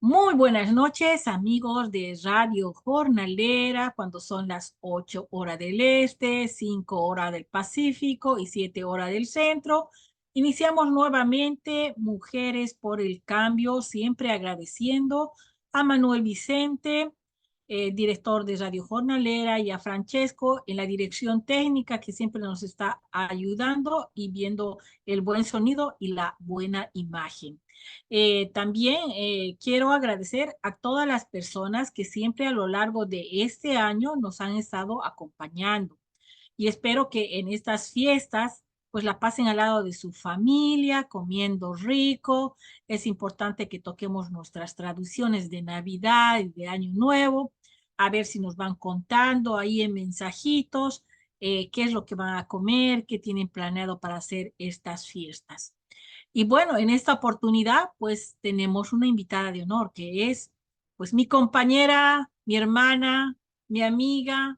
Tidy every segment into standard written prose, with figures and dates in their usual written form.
Muy buenas noches, amigos de Radio Jornalera, cuando son las 8 horas del este, 5 horas del Pacífico y 7 horas del centro. Iniciamos nuevamente Mujeres por el Cambio, siempre agradeciendo a Manuel Vicente, director de Radio Jornalera, y a Francesco en la dirección técnica que siempre nos está ayudando y viendo el buen sonido y la buena imagen. También quiero agradecer a todas las personas que siempre a lo largo de este año nos han estado acompañando y espero que en estas fiestas pues la pasen al lado de su familia, comiendo rico. Es importante que toquemos nuestras tradiciones de Navidad y de Año Nuevo, a ver si nos van contando ahí en mensajitos qué es lo que van a comer, qué tienen planeado para hacer estas fiestas. Y bueno, en esta oportunidad, pues tenemos una invitada de honor que es, pues mi compañera, mi hermana, mi amiga,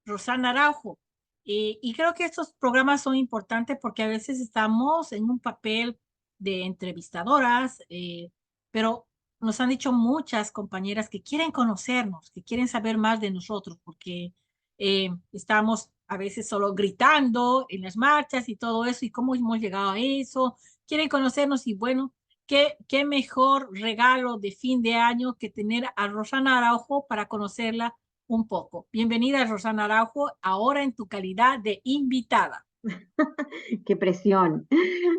Rosana Araujo. Y creo que estos programas son importantes porque a veces estamos en un papel de entrevistadoras, pero nos han dicho muchas compañeras que quieren conocernos, que quieren saber más de nosotros, porque estamos a veces solo gritando en las marchas y todo eso, y cómo hemos llegado a eso, quieren conocernos y bueno, qué mejor regalo de fin de año que tener a Rosana Araujo para conocerla un poco. Bienvenida, Rosana Araujo, ahora en tu calidad de invitada. Qué presión.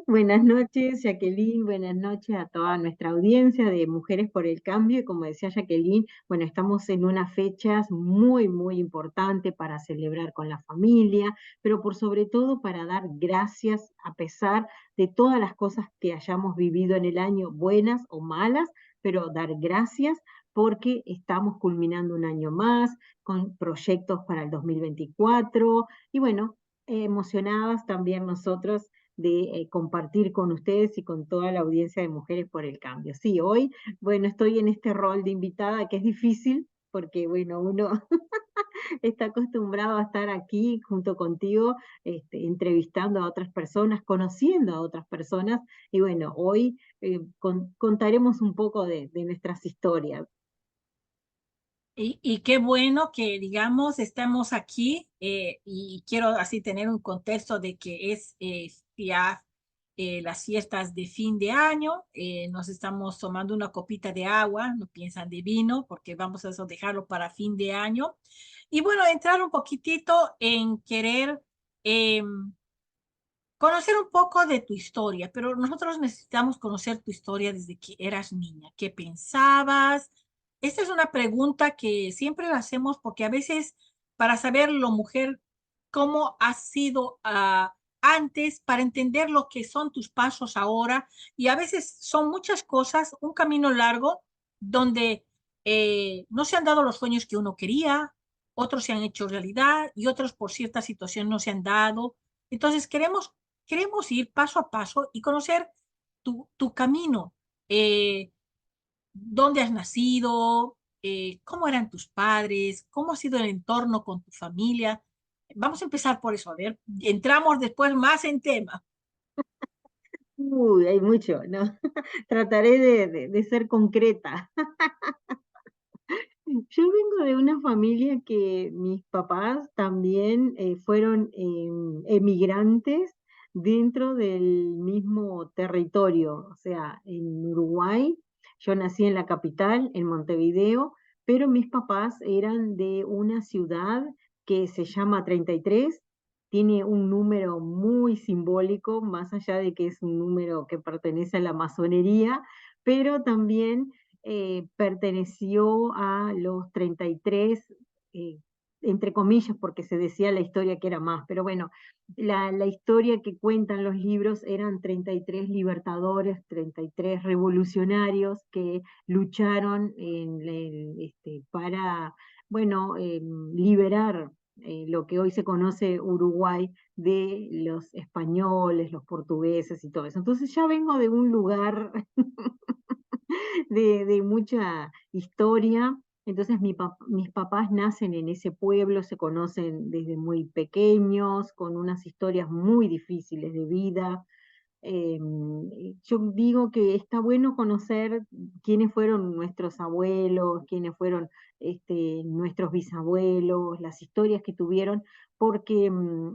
Buenas noches, Jacqueline. Buenas noches a toda nuestra audiencia de Mujeres por el Cambio. Y como decía Jacqueline, bueno, estamos en unas fechas muy, muy importantes para celebrar con la familia, pero por sobre todo para dar gracias a pesar de todas las cosas que hayamos vivido en el año, buenas o malas, pero dar gracias porque estamos culminando un año más con proyectos para el 2024 y bueno, emocionadas también nosotros de compartir con ustedes y con toda la audiencia de Mujeres por el Cambio. Sí, hoy, bueno, estoy en este rol de invitada que es difícil porque, bueno, uno está acostumbrado a estar aquí junto contigo, entrevistando a otras personas, conociendo a otras personas, y bueno, hoy contaremos un poco de nuestras historias. Y qué bueno que, digamos, estamos aquí y quiero así tener un contexto de que es ya las fiestas de fin de año. Nos estamos tomando una copita de agua, no piensan de vino, porque vamos a eso dejarlo para fin de año. Y bueno, entrar un poquitito en querer conocer un poco de tu historia, pero nosotros necesitamos conocer tu historia desde que eras niña. ¿Qué pensabas? Esta es una pregunta que siempre la hacemos porque a veces para saber lo mujer, cómo has sido antes, para entender lo que son tus pasos ahora, y a veces son muchas cosas, un camino largo donde no se han dado los sueños que uno quería, otros se han hecho realidad y otros por cierta situación no se han dado. Entonces queremos ir paso a paso y conocer tu camino, dónde has nacido, cómo eran tus padres, cómo ha sido el entorno con tu familia. Vamos a empezar por eso, a ver, entramos después más en tema. Uy, hay mucho, ¿no? Trataré de ser concreta. Yo vengo de una familia que mis papás también fueron emigrantes dentro del mismo territorio, o sea, en Uruguay. Yo nací en la capital, en Montevideo, pero mis papás eran de una ciudad que se llama 33, tiene un número muy simbólico, más allá de que es un número que pertenece a la masonería, pero también perteneció a los 33, eh, entre comillas, porque se decía la historia que era más, pero bueno, la historia que cuentan los libros eran 33 libertadores, 33 revolucionarios que lucharon para, bueno, liberar lo que hoy se conoce Uruguay de los españoles, los portugueses y todo eso. Entonces ya vengo de un lugar de mucha historia. Entonces mis papás nacen en ese pueblo, se conocen desde muy pequeños, con unas historias muy difíciles de vida. Yo digo que está bueno conocer quiénes fueron nuestros abuelos, quiénes fueron nuestros bisabuelos, las historias que tuvieron, porque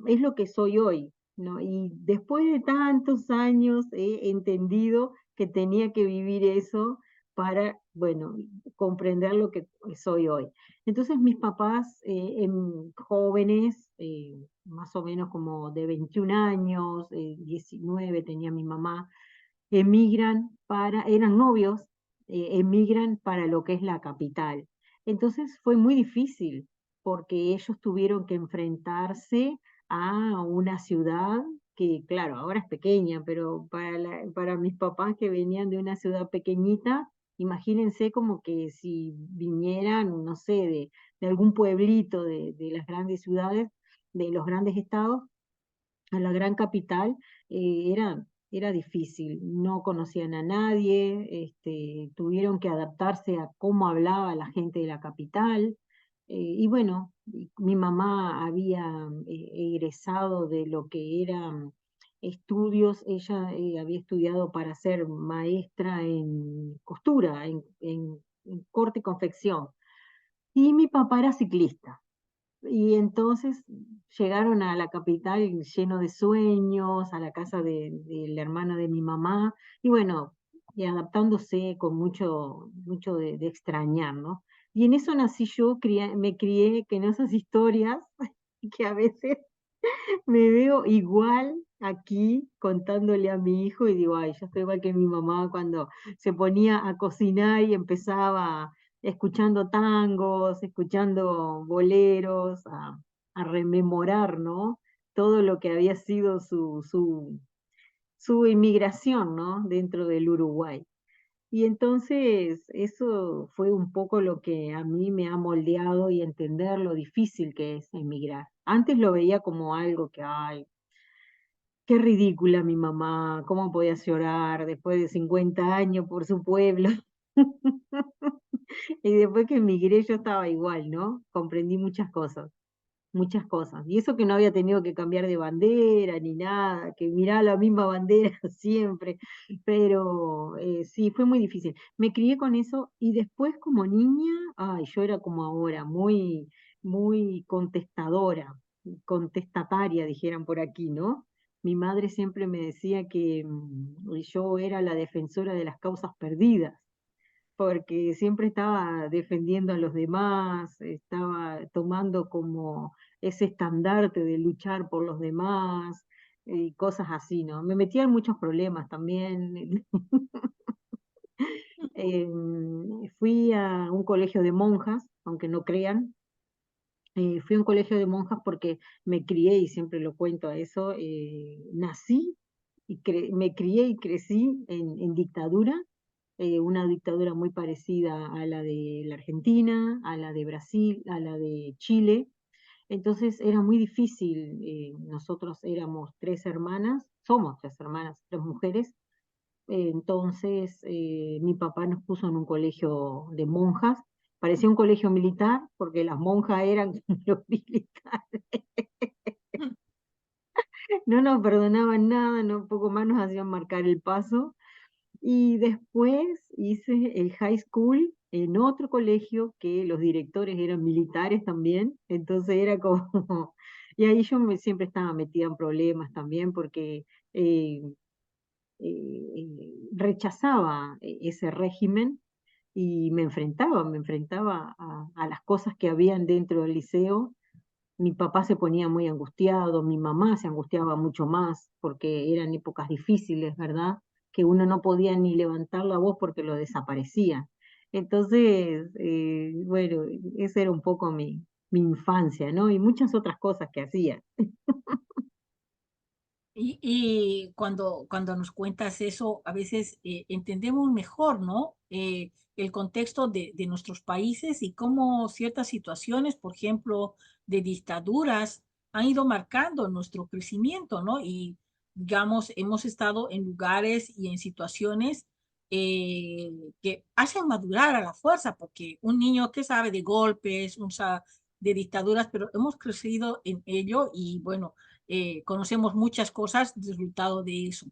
es lo que soy hoy, ¿no? Y después de tantos años he entendido que tenía que vivir eso para, bueno, comprender lo que soy hoy. Entonces mis papás, jóvenes, más o menos como de 21 años, 19 tenía mi mamá, eran novios, emigran para lo que es la capital. Entonces fue muy difícil porque ellos tuvieron que enfrentarse a una ciudad que, claro, ahora es pequeña, pero para mis papás que venían de una ciudad pequeñita, imagínense como que si vinieran, no sé, de algún pueblito de las grandes ciudades, de los grandes estados, a la gran capital, era difícil, no conocían a nadie, tuvieron que adaptarse a cómo hablaba la gente de la capital, y bueno, mi mamá había egresado de lo que eran estudios, ella había estudiado para ser maestra en costura, en corte y confección, y mi papá era ciclista. Y entonces llegaron a la capital lleno de sueños, a la casa de la hermana de mi mamá, y bueno, y adaptándose con mucho de extrañar, ¿no? Y en eso nací yo, me crié que en esas historias, que a veces me veo igual aquí contándole a mi hijo y digo, ay, yo estoy igual que mi mamá cuando se ponía a cocinar y empezaba escuchando tangos, escuchando boleros, a rememorar, ¿no? Todo lo que había sido su inmigración, ¿no? Dentro del Uruguay. Y entonces eso fue un poco lo que a mí me ha moldeado y entender lo difícil que es emigrar. Antes lo veía como algo que, ay, qué ridícula mi mamá, cómo podía llorar después de 50 años por su pueblo. Y después que emigré yo estaba igual, ¿no? Comprendí muchas cosas. Muchas cosas. Y eso que no había tenido que cambiar de bandera ni nada, que miraba la misma bandera siempre, pero sí, fue muy difícil. Me crié con eso y después como niña, ay, yo era como ahora, muy contestadora, contestataria, dijeran por aquí, ¿no? Mi madre siempre me decía que yo era la defensora de las causas perdidas porque siempre estaba defendiendo a los demás, estaba tomando como ese estandarte de luchar por los demás y cosas así, ¿no? Me metía en muchos problemas también. Fui a un colegio de monjas, aunque no crean. Fui a un colegio de monjas porque me crié, y siempre lo cuento a eso, nací y me crié y crecí en dictadura, una dictadura muy parecida a la de la Argentina, a la de Brasil, a la de Chile. Entonces era muy difícil. Nosotros éramos tres hermanas, somos tres hermanas, tres mujeres. Entonces mi papá nos puso en un colegio de monjas. Parecía un colegio militar porque las monjas eran como los militares. No nos perdonaban nada, no poco más nos hacían marcar el paso. Y después hice el high school en otro colegio que los directores eran militares también, entonces era como, y ahí siempre estaba metida en problemas también porque eh, rechazaba ese régimen y me enfrentaba a las cosas que habían dentro del liceo. Mi papá se ponía muy angustiado, mi mamá se angustiaba mucho más porque eran épocas difíciles, ¿verdad? Que uno no podía ni levantar la voz porque lo desaparecía. Entonces, bueno, esa era un poco mi infancia, ¿no? Y muchas otras cosas que hacía. Y cuando nos cuentas eso, a veces entendemos mejor, ¿no? El contexto de nuestros países y cómo ciertas situaciones, por ejemplo, de dictaduras, han ido marcando nuestro crecimiento, ¿no? Y, digamos, hemos estado en lugares y en situaciones que hacen madurar a la fuerza, porque un niño que sabe de golpes, de dictaduras, pero hemos crecido en ello y, bueno, conocemos muchas cosas resultado de eso.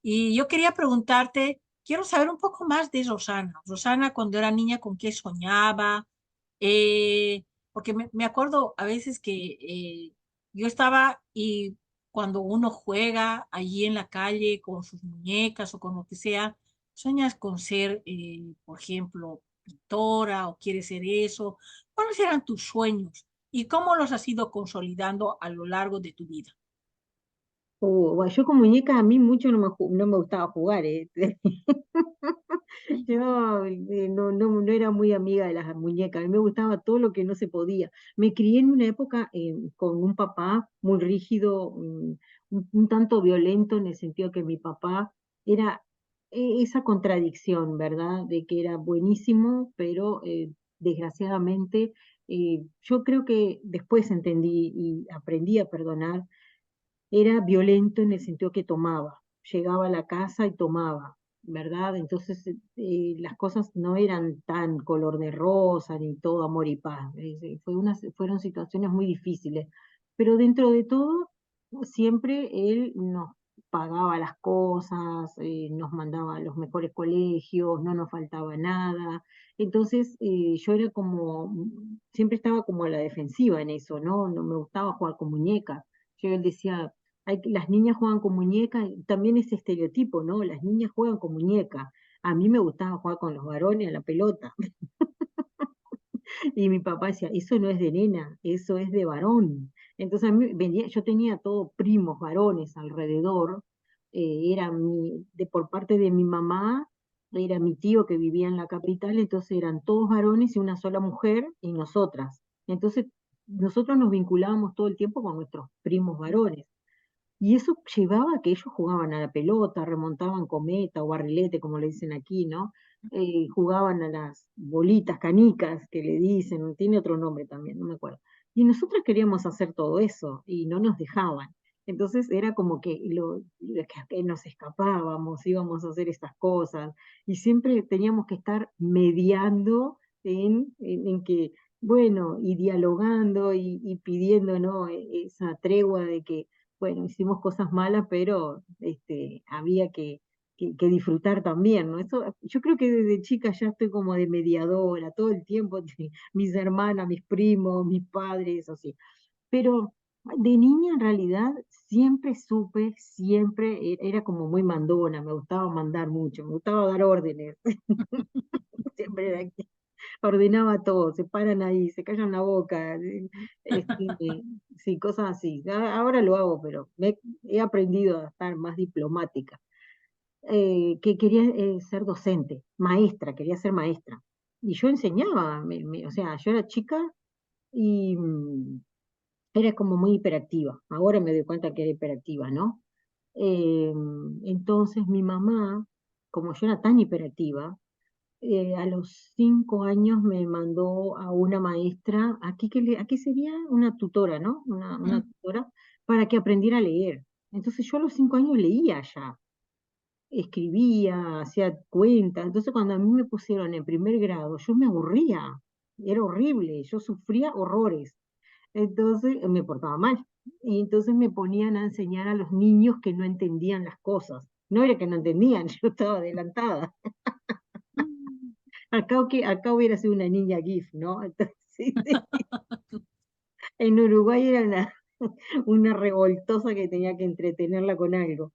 Y yo quería preguntarte, quiero saber un poco más de Rosana. Rosana, cuando era niña, ¿con qué soñaba? Porque me acuerdo a veces que yo estaba y cuando uno juega allí en la calle con sus muñecas o con lo que sea, sueñas con ser, por ejemplo, pintora o quieres ser eso. ¿Cuáles eran tus sueños y cómo los has ido consolidando a lo largo de tu vida? Bueno, yo con muñecas a mí mucho no me gustaba jugar, ¿eh? Yo no era muy amiga de las muñecas, a mí me gustaba todo lo que no se podía. Me crié en una época con un papá muy rígido, un tanto violento en el sentido que mi papá era esa contradicción, ¿verdad? De que era buenísimo, pero desgraciadamente yo creo que después entendí y aprendí a perdonar. Era violento en el sentido que tomaba, llegaba a la casa y tomaba, ¿verdad? Entonces las cosas no eran tan color de rosa ni todo amor y paz. Fueron situaciones muy difíciles, pero dentro de todo, siempre él nos pagaba las cosas, nos mandaba a los mejores colegios, no nos faltaba nada. Entonces yo era como, siempre estaba como a la defensiva en eso, ¿no? No me gustaba jugar con muñecas. Yo él decía, las niñas juegan con muñecas, también ese estereotipo, ¿no? Las niñas juegan con muñecas. A mí me gustaba jugar con los varones a la pelota. Y mi papá decía, eso no es de nena, eso es de varón. Entonces a mí yo tenía todos primos varones alrededor. Por parte de mi mamá, era mi tío que vivía en la capital, entonces eran todos varones y una sola mujer y nosotras. Entonces nosotros nos vinculábamos todo el tiempo con nuestros primos varones. Y eso llevaba a que ellos jugaban a la pelota, remontaban cometa o barrilete, como le dicen aquí, ¿no? Jugaban a las bolitas, canicas, que le dicen, tiene otro nombre también, no me acuerdo. Y nosotros queríamos hacer todo eso y no nos dejaban. Entonces era como que, que nos escapábamos, íbamos a hacer estas cosas y siempre teníamos que estar mediando en que, bueno, y dialogando y pidiendo, ¿no? Esa tregua de que bueno, hicimos cosas malas, pero había que disfrutar también, ¿no? Eso, yo creo que desde chica ya estoy como de mediadora, todo el tiempo, mis hermanas, mis primos, mis padres, así. Pero de niña en realidad siempre supe, siempre era como muy mandona, me gustaba mandar mucho, me gustaba dar órdenes, siempre era ordenaba todo, se paran ahí, se callan la boca, sí, cosas así. Ahora lo hago, pero he aprendido a estar más diplomática. Que quería ser docente, maestra, quería ser maestra. Y yo enseñaba, o sea, yo era chica y era como muy hiperactiva. Ahora me doy cuenta que era hiperactiva, ¿no? Eh, entonces mi mamá, como yo era tan hiperactiva, a los 5 años me mandó a una maestra, aquí sería una tutora, ¿no? Una Mm. tutora, para que aprendiera a leer. Entonces yo a los 5 años leía ya, escribía, hacía cuentas. Entonces cuando a mí me pusieron en primer grado, yo me aburría, era horrible, yo sufría horrores. Entonces me portaba mal. Y entonces me ponían a enseñar a los niños que no entendían las cosas. No era que no entendían, yo estaba adelantada. Acá hubiera sido una niña GIF, ¿no? Entonces, en Uruguay era una revoltosa que tenía que entretenerla con algo.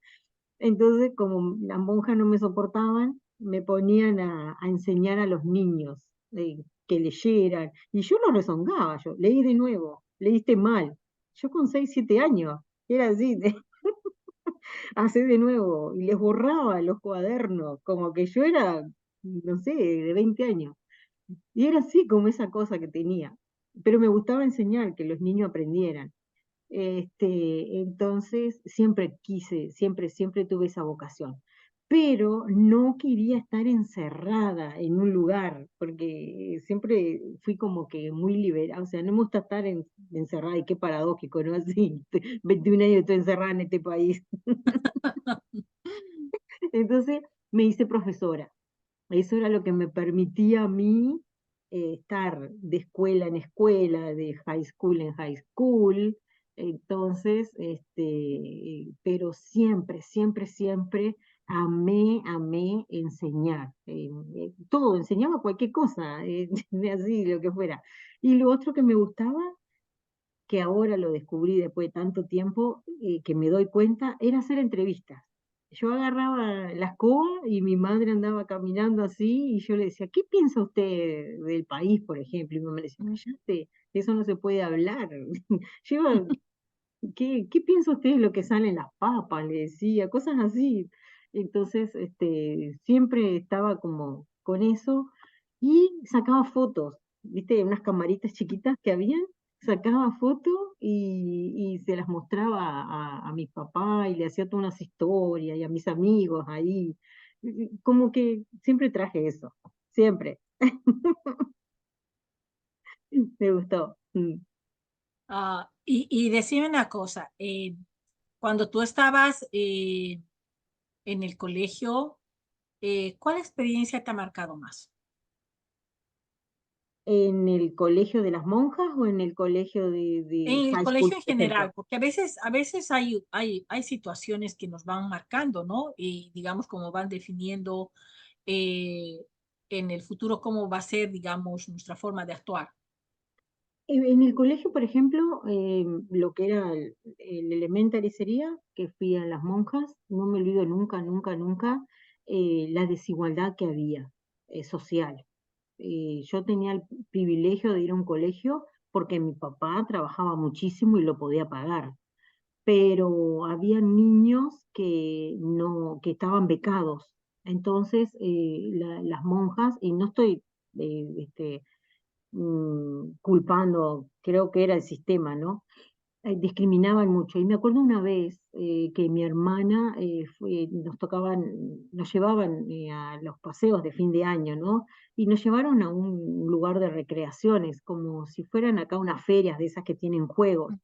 Entonces, como las monjas no me soportaban, me ponían a enseñar a los niños que leyeran. Y yo los rezongaba, yo, leí de nuevo, leíste mal. Yo con 6 7 años, era así, hacé de nuevo, y les borraba los cuadernos, como que yo era, no sé, de 20 años. Y era así como esa cosa que tenía. Pero me gustaba enseñar, que los niños aprendieran. Entonces, siempre quise, siempre tuve esa vocación. Pero no quería estar encerrada en un lugar, porque siempre fui como que muy liberada, o sea, no me gusta estar encerrada, y qué paradójico, ¿no? Así, 21 años estoy encerrada en este país. Entonces, me hice profesora. Eso era lo que me permitía a mí estar de escuela en escuela, de high school en high school. Entonces, pero siempre, siempre, siempre amé enseñar. Todo, enseñaba cualquier cosa, así, lo que fuera. Y lo otro que me gustaba, que ahora lo descubrí después de tanto tiempo, que me doy cuenta, era hacer entrevistas. Yo agarraba la escoba y mi madre andaba caminando así y yo le decía, ¿qué piensa usted del país, por ejemplo? Y mi mamá me decía, cállate, eso no se puede hablar. Lleva, ¿qué piensa usted de lo que sale en las papas? Le decía, cosas así. Entonces, siempre estaba como con eso y sacaba fotos, ¿viste? Unas camaritas chiquitas que habían, sacaba fotos y se las mostraba a mi papá y le hacía todas unas historias y a mis amigos ahí. Como que siempre traje eso, siempre. Me gustó. Y decime una cosa, cuando tú estabas en el colegio, ¿cuál experiencia te ha marcado más? ¿En el colegio de las monjas o en el colegio de En el high school, colegio en por ejemplo? general, porque a veces hay situaciones que nos van marcando, ¿no? Y digamos, cómo van definiendo eh, en el futuro cómo va a ser, digamos, nuestra forma de actuar. En el colegio, por ejemplo, lo que era el elementary sería, que fui a las monjas, no me olvido nunca, nunca, nunca, la desigualdad que había social. Yo tenía el privilegio de ir a un colegio porque mi papá trabajaba muchísimo y lo podía pagar, pero había niños que no, que estaban becados. Entonces, las monjas, y no estoy culpando, creo que era el sistema, ¿no? Discriminaban mucho. Y me acuerdo una vez que mi hermana nos llevaban a los paseos de fin de año, ¿no? Y nos llevaron a un lugar de recreaciones, como si fueran acá unas ferias de esas que tienen juegos.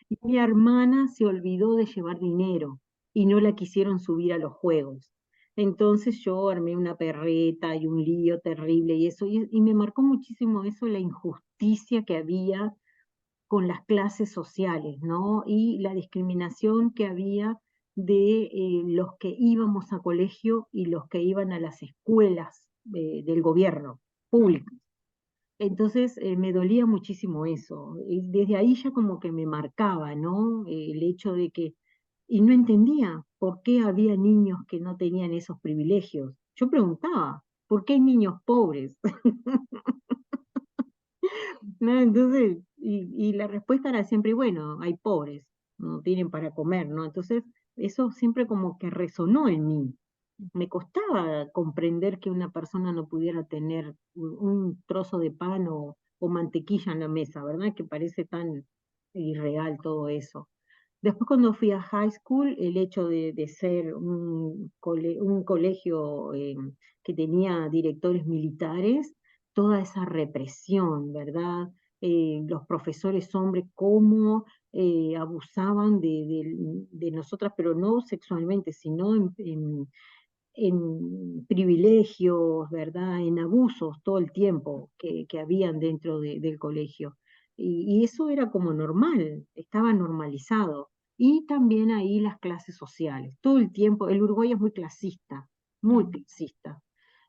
Y mi hermana se olvidó de llevar dinero y no la quisieron subir a los juegos. Entonces yo armé una perreta y un lío terrible y eso, y me marcó muchísimo eso, la injusticia que había con las clases sociales, ¿no? Y la discriminación que había de los que íbamos a colegio y los que iban a las escuelas del gobierno Mm. público. Entonces me dolía muchísimo eso. Y desde ahí ya como que me marcaba, ¿no? El hecho de que, y no entendía por qué había niños que no tenían esos privilegios. Yo preguntaba, ¿por qué hay niños pobres? ¿No? Entonces, y la respuesta era siempre, bueno, hay pobres, no tienen para comer, ¿no? Entonces, eso siempre como que resonó en mí. Me costaba comprender que una persona no pudiera tener un trozo de pan o mantequilla en la mesa, ¿verdad? Que parece tan irreal todo eso. Después cuando fui a high school, el hecho de ser un colegio que tenía directores militares, toda esa represión, ¿verdad? Los profesores hombres, cómo abusaban de nosotras, pero no sexualmente, sino en privilegios, ¿verdad? En abusos todo el tiempo que habían dentro del colegio. Y eso era como normal, estaba normalizado. Y también ahí las clases sociales, todo el tiempo, el Uruguay es muy Mm. clasista.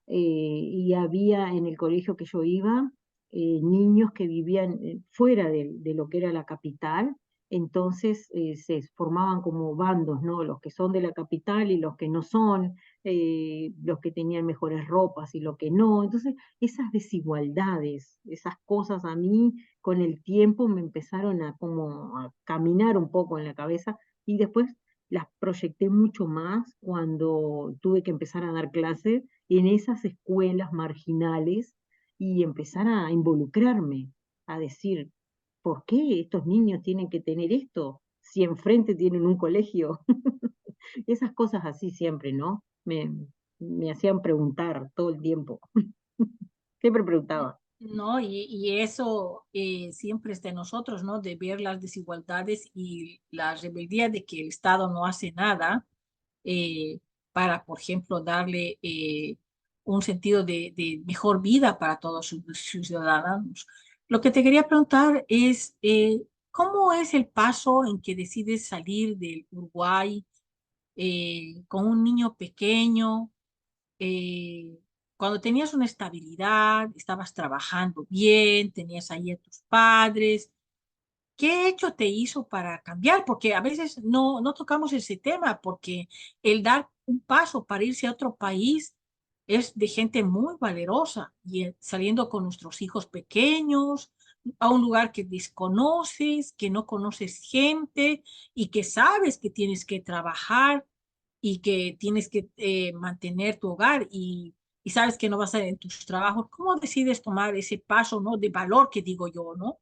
Y había en el colegio que yo iba niños que vivían fuera de lo que era la capital, entonces se formaban como bandos, ¿no? Los que son de la capital y los que no son, los que tenían mejores ropas y los que no. Entonces, esas desigualdades, esas cosas a mí con el tiempo me empezaron a como a caminar un poco en la cabeza y después las proyecté mucho más cuando tuve que empezar a dar clases en esas escuelas marginales y empezar a involucrarme, a decir, ¿por qué estos niños tienen que tener esto si enfrente tienen un colegio? Esas cosas así siempre, ¿no? Me hacían preguntar todo el tiempo. Siempre preguntaba. ¿No? Y eso siempre está en nosotros, ¿no? De ver las desigualdades y la rebeldía de que el Estado no hace nada eh, para, por ejemplo, darle un sentido de mejor vida para todos sus ciudadanos. Lo que te quería preguntar es, ¿cómo es el paso en que decides salir del Uruguay? con un niño pequeño, eh, cuando tenías una estabilidad, estabas trabajando bien, tenías ahí a tus padres. ¿Qué hecho te hizo para cambiar? Porque a veces no tocamos ese tema, porque el dar un paso para irse a otro país es de gente muy valerosa y saliendo con nuestros hijos pequeños a un lugar que desconoces, que no conoces gente y que sabes que tienes que trabajar y que tienes que mantener tu hogar y sabes que no vas a ir en tus trabajos. ¿Cómo decides tomar ese paso, no, de valor que digo yo, ¿no?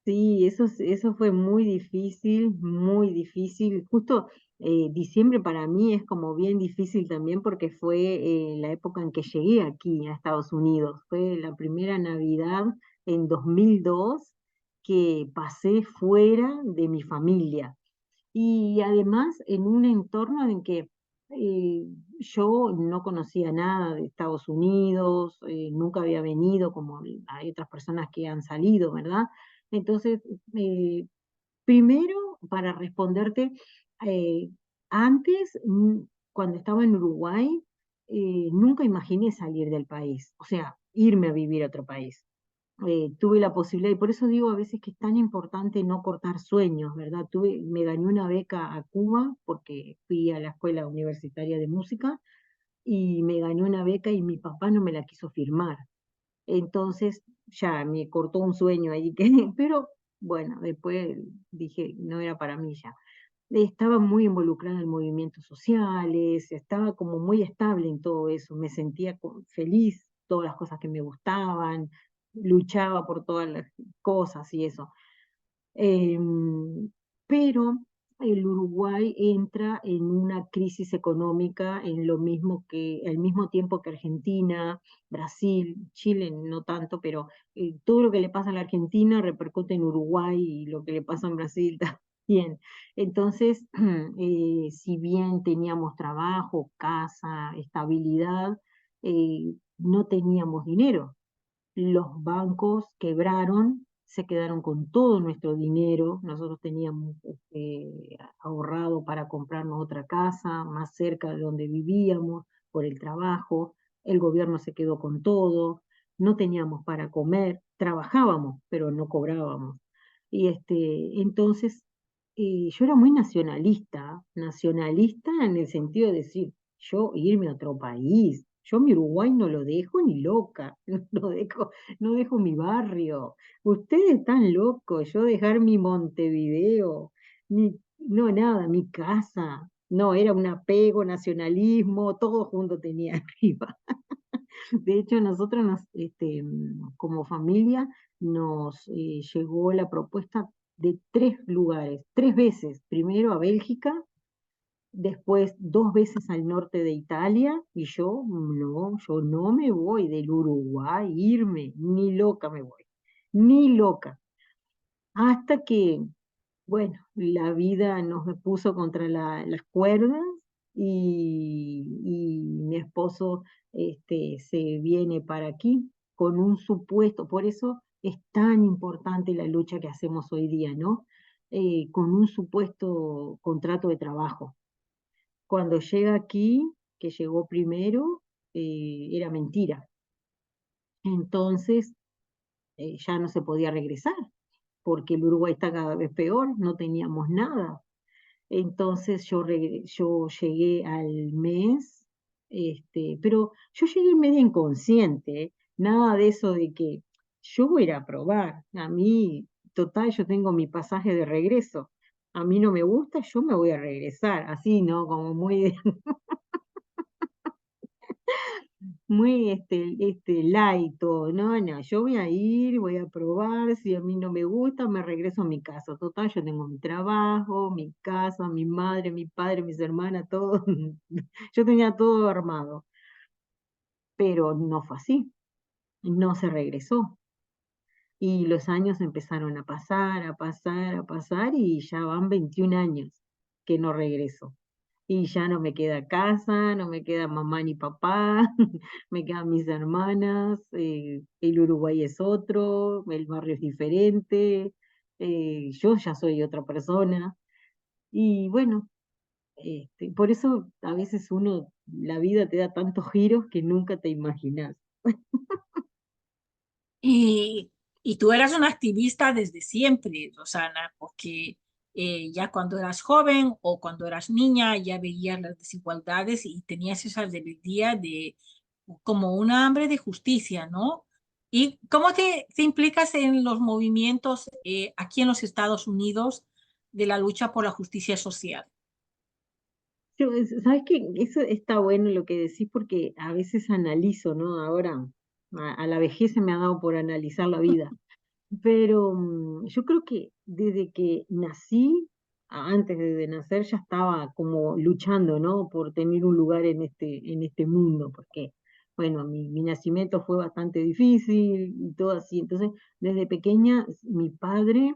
Sí, eso fue muy difícil, muy difícil. Justo diciembre para mí es como bien difícil también porque fue la época en que llegué aquí a Estados Unidos. Fue la primera Navidad en 2002 que pasé fuera de mi familia. Y además en un entorno en que eh, yo no conocía nada de Estados Unidos, nunca había venido como hay otras personas que han salido, ¿verdad? Entonces, eh, primero, para responderte, eh, antes, cuando estaba en Uruguay, nunca imaginé salir del país, o sea, irme a vivir a otro país. Tuve la posibilidad, y por eso digo a veces que es tan importante no cortar sueños, ¿verdad? Me gané una beca a Cuba porque fui a la escuela universitaria de música y me gané una beca y mi papá no me la quiso firmar. Entonces ya me cortó un sueño ahí, que, pero bueno, después dije, no era para mí ya. Estaba muy involucrada en movimientos sociales, estaba como muy estable en todo eso, me sentía feliz, todas las cosas que me gustaban, luchaba por todas las cosas y eso. Em, pero el Uruguay entra en una crisis económica en lo mismo al mismo tiempo que Argentina, Brasil, Chile no tanto, pero todo lo que le pasa a la Argentina repercute en Uruguay y lo que le pasa en Brasil también. Entonces, si bien teníamos trabajo, casa, estabilidad, no teníamos dinero. Los bancos quebraron, se quedaron con todo nuestro dinero. Nosotros teníamos ahorrado para comprarnos otra casa más cerca de donde vivíamos por el trabajo. El gobierno se quedó con todo. No teníamos para comer. Trabajábamos, pero no cobrábamos. Y entonces, yo era muy nacionalista, nacionalista en el sentido de decir, yo irme a otro país, yo mi Uruguay no lo dejo ni loca, no dejo mi barrio. Ustedes están locos, yo dejar mi Montevideo, no nada, mi casa. No, era un apego, nacionalismo, todo junto tenía arriba. De hecho, nosotros como familia nos llegó la propuesta de 3 lugares, 3 veces. Primero a Bélgica, después 2 veces al norte de Italia, y yo no me voy del Uruguay, irme, ni loca me voy, ni loca. Hasta que, bueno, la vida nos puso contra las cuerdas y mi esposo se viene para aquí con un supuesto, por eso es tan importante la lucha que hacemos hoy día, ¿no? Con un supuesto contrato de trabajo. Cuando llega aquí, que llegó primero, era mentira. Entonces, ya no se podía regresar, porque el Uruguay está cada vez peor, no teníamos nada. Entonces yo llegué al mes, pero yo llegué medio inconsciente, ¿eh? Nada de eso de que yo voy a ir a probar. A mí, total, yo tengo mi pasaje de regreso. A mí no me gusta, yo me voy a regresar. Así, ¿no? Como muy, muy light todo. No, no, yo voy a ir, voy a probar. Si a mí no me gusta, me regreso a mi casa. Total, yo tengo mi trabajo, mi casa, mi madre, mi padre, mis hermanas, todo. Yo tenía todo armado, pero no fue así, no se regresó. Y los años empezaron a pasar, a pasar, a pasar, y ya van 21 años que no regreso. Y ya no me queda casa, no me queda mamá ni papá, me quedan mis hermanas, el Uruguay es otro, el barrio es diferente, yo ya soy otra persona. Y bueno, Por eso a veces la vida te da tantos giros que nunca te imaginas. Y, y tú eras una activista desde siempre, Rosana, porque ya cuando eras joven o cuando eras niña ya veías las desigualdades y tenías esa rebeldía de como una hambre de justicia, ¿no? ¿Y cómo te implicas en los movimientos aquí en los Estados Unidos de la lucha por la justicia social? ¿Sabes qué? Eso está bueno lo que decís porque a veces analizo, ¿no? Ahora a la vejez se me ha dado por analizar la vida. Pero yo creo que desde que nací, antes de nacer, ya estaba como luchando, ¿no? Por tener un lugar en este mundo, porque, bueno, mi nacimiento fue bastante difícil y todo así. Entonces, desde pequeña, mi padre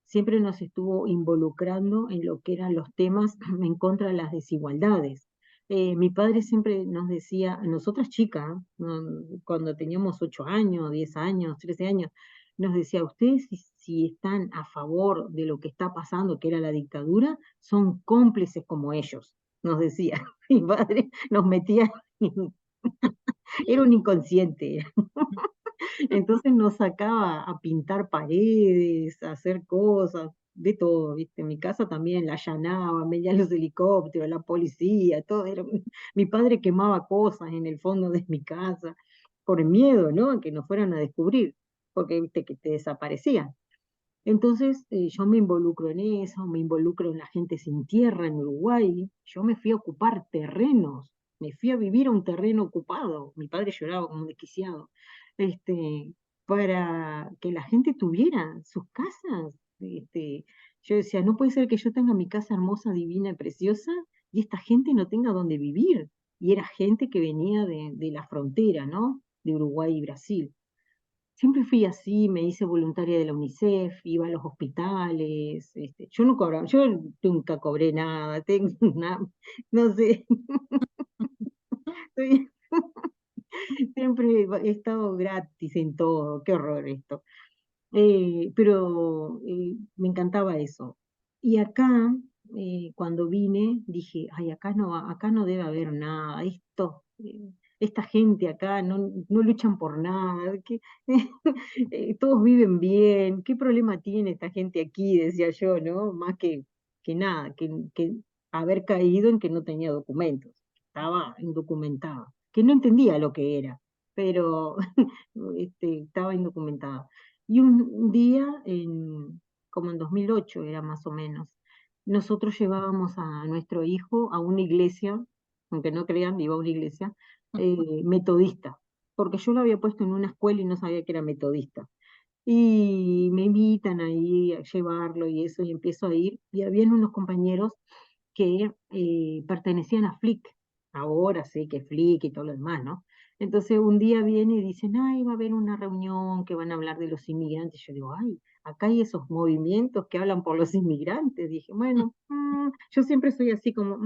siempre nos estuvo involucrando en lo que eran los temas en contra de las desigualdades. Mi padre siempre nos decía, nosotras chicas, ¿no? Cuando teníamos 8 años, 10 años, 13 años, nos decía, ustedes si están a favor de lo que está pasando, que era la dictadura, son cómplices como ellos, nos decía. Mi padre nos metía, era un inconsciente. Entonces nos sacaba a pintar paredes, a hacer cosas, de todo, ¿viste? En mi casa también la allanaban, venían los helicópteros, la policía, todo. Mi padre quemaba cosas en el fondo de mi casa, por miedo, ¿no? A que nos fueran a descubrir, porque viste que te desaparecían. Entonces yo me involucro en eso, me involucro en la gente sin tierra en Uruguay. Yo me fui a ocupar terrenos, me fui a vivir a un terreno ocupado. Mi padre lloraba como un desquiciado, este, para que la gente tuviera sus casas. Yo decía, no puede ser que yo tenga mi casa hermosa, divina y preciosa y esta gente no tenga dónde vivir. Y era gente que venía de la frontera, ¿no? De Uruguay y Brasil. Siempre fui así, me hice voluntaria de la UNICEF, iba a los hospitales, yo no cobraba, yo nunca cobré nada, tengo una, no sé, soy- siempre he estado gratis en todo, qué horror esto. Pero me encantaba eso. Y acá, cuando vine, dije, ay, acá no debe haber nada, esta gente acá no luchan por nada, todos viven bien, ¿qué problema tiene esta gente aquí? Decía yo, ¿no? Más que nada, que haber caído en que no tenía documentos, estaba indocumentada, que no entendía lo que era, pero estaba indocumentada. Y un día, como en 2008 era más o menos, nosotros llevábamos a nuestro hijo a una iglesia, aunque no crean, iba a una iglesia metodista, porque yo lo había puesto en una escuela y no sabía que era metodista. Y me invitan ahí a llevarlo y eso, y empiezo a ir, y habían unos compañeros que pertenecían a Flick, ahora sé que Flick y todo lo demás, ¿no? Entonces un día viene y dicen, ay, va a haber una reunión que van a hablar de los inmigrantes. Yo digo, ay, acá hay esos movimientos que hablan por los inmigrantes. Dije, bueno, yo siempre soy así como,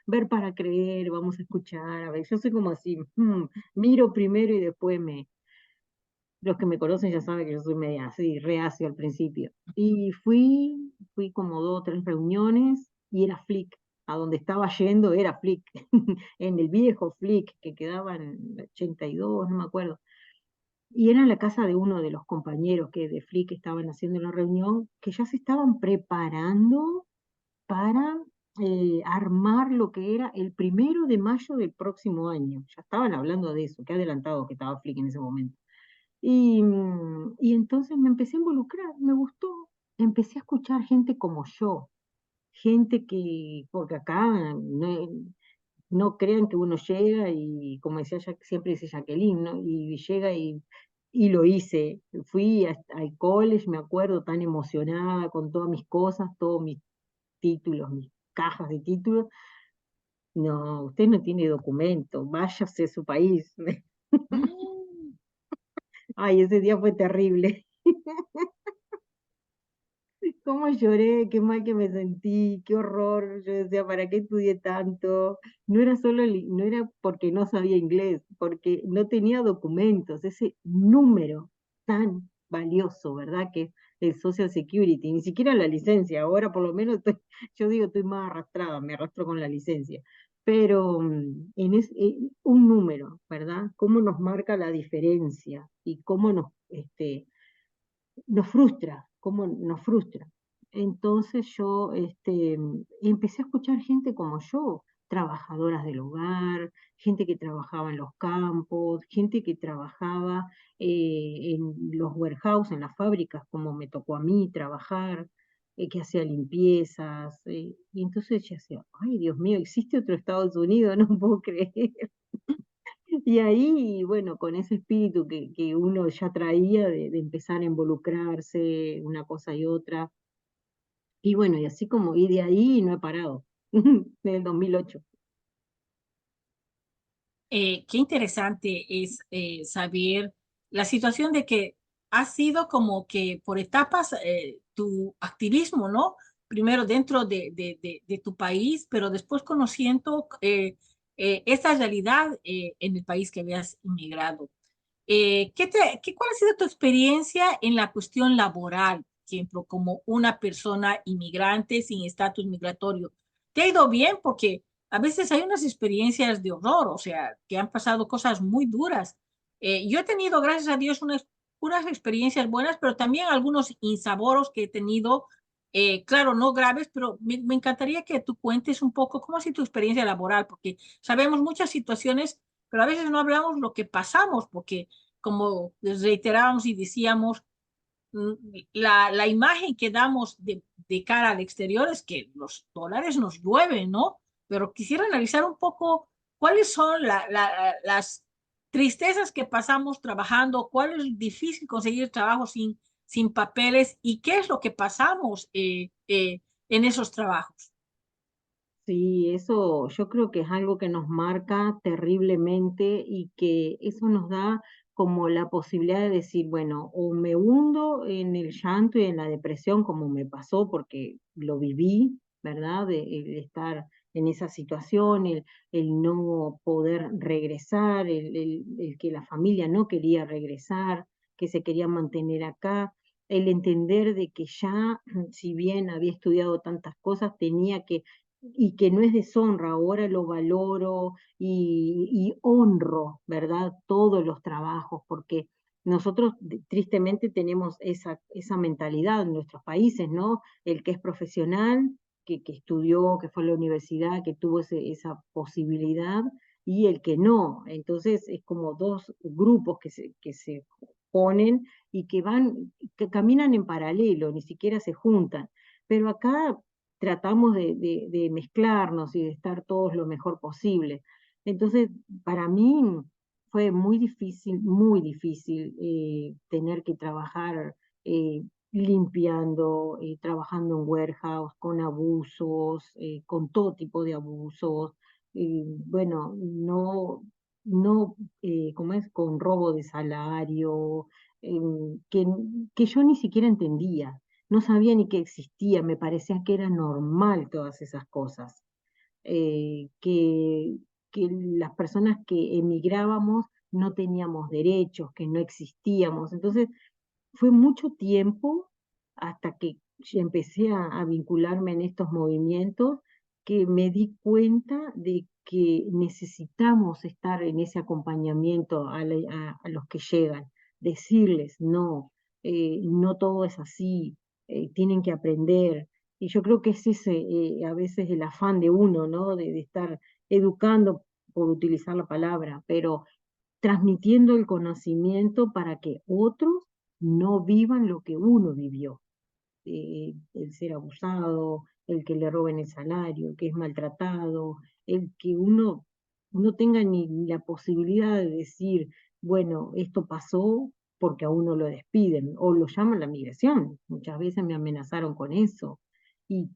ver para creer, vamos a escuchar, a ver, yo soy como así, miro primero y después los que me conocen ya saben que yo soy media así, reacio al principio. Y fui como 2 o 3 reuniones y era Flick. A donde estaba yendo era Flick, en el viejo Flick que quedaba en 82, no me acuerdo. Y era en la casa de uno de los compañeros que de Flick estaban haciendo la reunión, que ya se estaban preparando para armar lo que era el 1 de mayo del próximo año. Ya estaban hablando de eso, qué adelantado que estaba Flick en ese momento. Y entonces me empecé a involucrar, me gustó, empecé a escuchar gente como yo, gente porque acá no crean que uno llega y, como decía siempre dice Jacqueline, ¿no? Y llega y lo hice. Fui al college, me acuerdo, tan emocionada con todas mis cosas, todos mis títulos, mis cajas de títulos. No, usted no tiene documento, váyase a su país. Mm. Ay, ese día fue terrible. Cómo lloré, qué mal que me sentí, qué horror. Yo decía, ¿para qué estudié tanto? No era solo, no era porque no sabía inglés, porque no tenía documentos, ese número tan valioso, ¿verdad? Que el Social Security, ni siquiera la licencia. Ahora por lo menos yo digo, estoy más arrastrada, me arrastro con la licencia. Pero un número, ¿verdad? ¿Cómo nos marca la diferencia y cómo nos frustra, cómo nos frustra? Entonces yo empecé a escuchar gente como yo, trabajadoras del hogar, gente que trabajaba en los campos, gente que trabajaba en los warehouses, en las fábricas, como me tocó a mí trabajar, que hacía limpiezas. Y entonces yo decía, ay Dios mío, existe otro Estados Unidos, no puedo creer. Y ahí, bueno, con ese espíritu que uno ya traía de empezar a involucrarse, una cosa y otra. Y bueno, y así como, y de ahí no he parado, desde el 2008. Qué interesante es saber la situación de que ha sido como que por etapas tu activismo, ¿no? Primero dentro de tu país, pero después conociendo esta realidad en el país que habías inmigrado. ¿Cuál ha sido tu experiencia en la cuestión laboral, por ejemplo, como una persona inmigrante sin estatus migratorio? ¿Te ha ido bien? Porque a veces hay unas experiencias de horror, o sea, que han pasado cosas muy duras. Yo he tenido, gracias a Dios, unas experiencias buenas, pero también algunos insaboros que he tenido, claro, no graves, pero me encantaría que tú cuentes un poco cómo ha sido tu experiencia laboral, porque sabemos muchas situaciones, pero a veces no hablamos lo que pasamos, porque como les reiterábamos y decíamos, mm, la imagen que damos de cara al exterior es que los dólares nos llueven, ¿no? Pero quisiera analizar un poco cuáles son las tristezas que pasamos trabajando, cuál es difícil conseguir trabajo sin papeles y qué es lo que pasamos en esos trabajos. Sí, eso yo creo que es algo que nos marca terriblemente y que eso nos da como la posibilidad de decir, bueno, o me hundo en el llanto y en la depresión como me pasó porque lo viví, ¿verdad? El estar en esa situación, el no poder regresar, el que la familia no quería regresar, que se quería mantener acá, el entender de que ya, si bien había estudiado tantas cosas, tenía que y que no es deshonra, ahora lo valoro y honro, ¿verdad? Todos los trabajos, porque nosotros tristemente tenemos esa mentalidad en nuestros países, ¿no? El que es profesional, que estudió, que fue a la universidad, que tuvo esa posibilidad, y el que no. Entonces es como dos grupos que se ponen y que caminan en paralelo, ni siquiera se juntan. Pero acá tratamos de mezclarnos y de estar todos lo mejor posible. Entonces, para mí fue muy difícil tener que trabajar limpiando, trabajando en warehouse, con abusos, con todo tipo de abusos. Bueno, no, ¿cómo es? Con robo de salario, que, que yo ni siquiera entendía, no sabía ni que existía, me parecía que era normal todas esas cosas, eh, que, que las personas que emigrábamos no teníamos derechos, que no existíamos. Entonces, fue mucho tiempo hasta que yo empecé a vincularme en estos movimientos que me di cuenta de que necesitamos estar en ese acompañamiento a los que llegan, decirles, no, no todo es así, tienen que aprender. Y yo creo que es ese a veces el afán de uno, ¿no? De estar educando, por utilizar la palabra, pero transmitiendo el conocimiento para que otros no vivan lo que uno vivió, el ser abusado, el que le roben el salario, el que es maltratado, el que uno no tenga ni la posibilidad de decir, bueno, esto pasó porque a uno lo despiden o lo llaman la migración. Muchas veces me amenazaron con eso y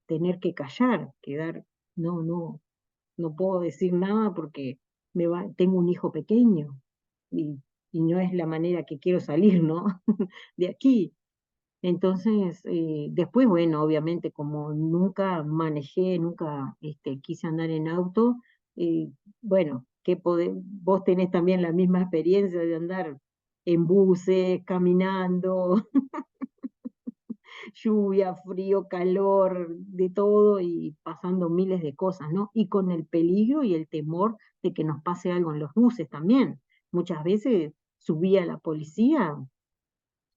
tener que callar, quedar, no, no puedo decir nada porque tengo un hijo pequeño y, y no es la manera que quiero salir, ¿no? De aquí. Entonces, después, bueno, obviamente, como nunca manejé, nunca quise andar en auto, eh, bueno, vos tenés también la misma experiencia de andar en buses, caminando. lluvia, frío, calor, de todo y pasando miles de cosas, ¿no? Y con el peligro y el temor de que nos pase algo en los buses también. Muchas veces subía la policía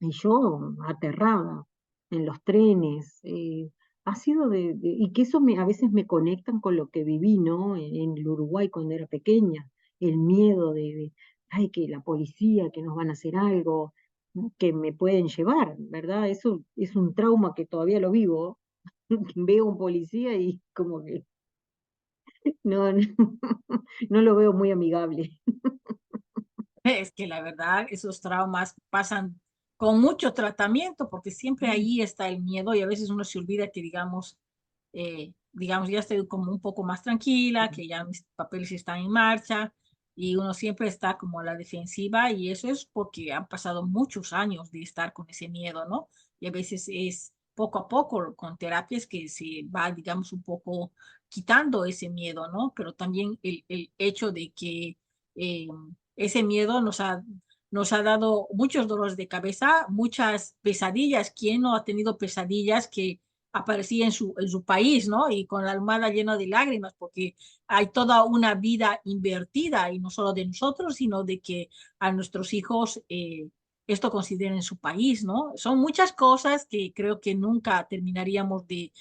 y yo aterrada en los trenes. Ha sido y que eso a veces me conectan con lo que viví, ¿no? En el Uruguay cuando era pequeña, el miedo ay, que la policía, que nos van a hacer algo, ¿no? Que me pueden llevar, ¿verdad? Eso es un trauma que todavía lo vivo. Veo un policía y como que no, no, no lo veo muy amigable. Es que la verdad, esos traumas pasan con mucho tratamiento porque siempre ahí está el miedo y a veces uno se olvida que, digamos, ya estoy como un poco más tranquila, que ya mis papeles están en marcha y uno siempre está como a la defensiva y eso es porque han pasado muchos años de estar con ese miedo, ¿no? Y a veces es poco a poco con terapias que se va, digamos, un poco quitando ese miedo, ¿no? Pero también el hecho de que eh, ese miedo nos ha dado muchos dolores de cabeza, muchas pesadillas. ¿Quién no ha tenido pesadillas que aparecían en su país, ¿no? Y con la almohada llena de lágrimas, porque hay toda una vida invertida, y no solo de nosotros, sino de que a nuestros hijos esto consideren en su país, ¿no? Son muchas cosas que creo que nunca terminaríamos de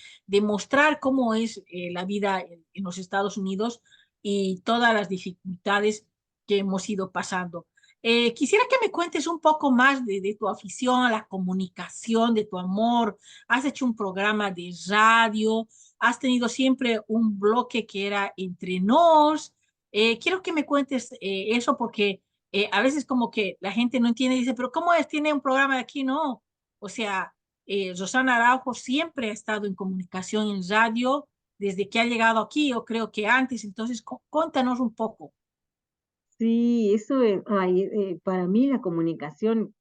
mostrar cómo es la vida en los Estados Unidos y todas las dificultades que hemos ido pasando. Quisiera que me cuentes un poco más de tu afición a la comunicación, de tu amor. Has hecho un programa de radio, has tenido siempre un bloque que era Entre Nos. Quiero que me cuentes eso porque a veces como que la gente no entiende y dice, pero ¿cómo es? ¿Tiene un programa de aquí? No. O sea, Rosana Araujo siempre ha estado en comunicación en radio desde que ha llegado aquí, yo creo que antes. Entonces, cuéntanos un poco. Sí, eso es, ay, para mí la comunicación,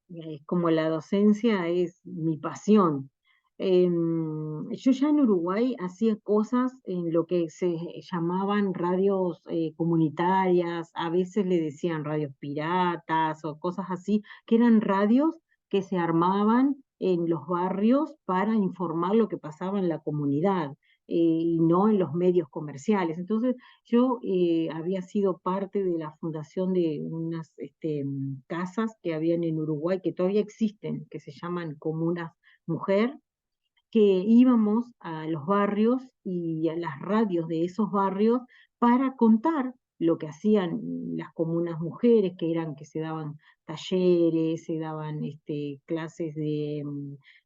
como la docencia, es mi pasión. Yo ya en Uruguay hacía cosas en lo que se llamaban radios comunitarias, a veces le decían radios piratas o cosas así, que eran radios que se armaban en los barrios para informar lo que pasaba en la comunidad, y no en los medios comerciales. Entonces, yo había sido parte de la fundación de unas casas que habían en Uruguay, que todavía existen, que se llaman Comunas Mujer, que íbamos a los barrios y a las radios de esos barrios para contar lo que hacían las comunas mujeres, que se daban talleres, se daban clases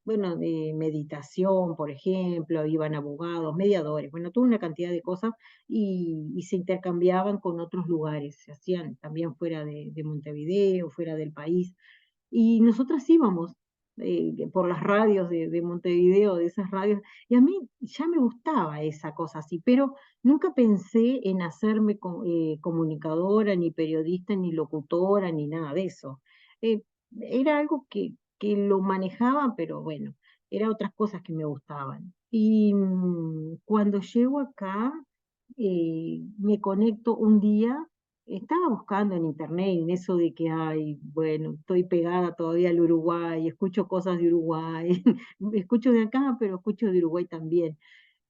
bueno, de meditación, por ejemplo, iban abogados, mediadores, bueno, toda una cantidad de cosas y se intercambiaban con otros lugares, se hacían también fuera de Montevideo, fuera del país. Y nosotras íbamos por las radios de Montevideo, de esas radios, y a mí ya me gustaba esa cosa así, pero nunca pensé en hacerme comunicadora, ni periodista, ni locutora, ni nada de eso. Eh, Era algo que lo manejaba, pero bueno, eran otras cosas que me gustaban. Y cuando llego acá, me conecto un día. Estaba buscando en internet, en eso de que, ay, bueno, estoy pegada todavía al Uruguay, escucho cosas de Uruguay, escucho de acá, pero escucho de Uruguay también.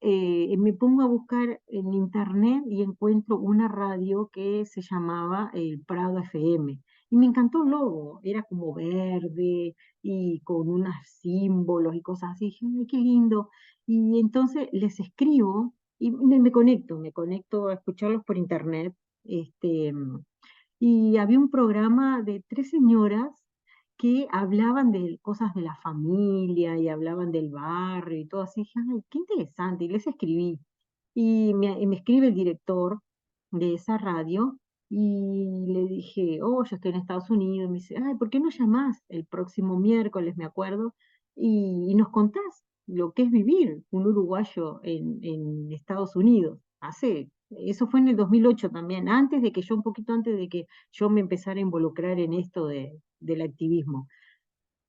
Me pongo a buscar en internet y encuentro una radio que se llamaba el Prado FM. Y me encantó el logo, era como verde y con unos símbolos y cosas así. Dije, ay, qué lindo. Y entonces les escribo y me conecto a escucharlos por internet. Este, y había un programa de tres señoras que hablaban de cosas de la familia y hablaban del barrio y todo así. Dije, ay, qué interesante. Y les escribí. Y me escribe el director de esa radio y le dije, oh, yo estoy en Estados Unidos. Me dice, ay, ¿por qué no llamás el próximo miércoles, me acuerdo? Y nos contás lo que es vivir un uruguayo en Estados Unidos. Eso fue en el 2008 también, un poquito antes de que yo me empezara a involucrar en esto del activismo.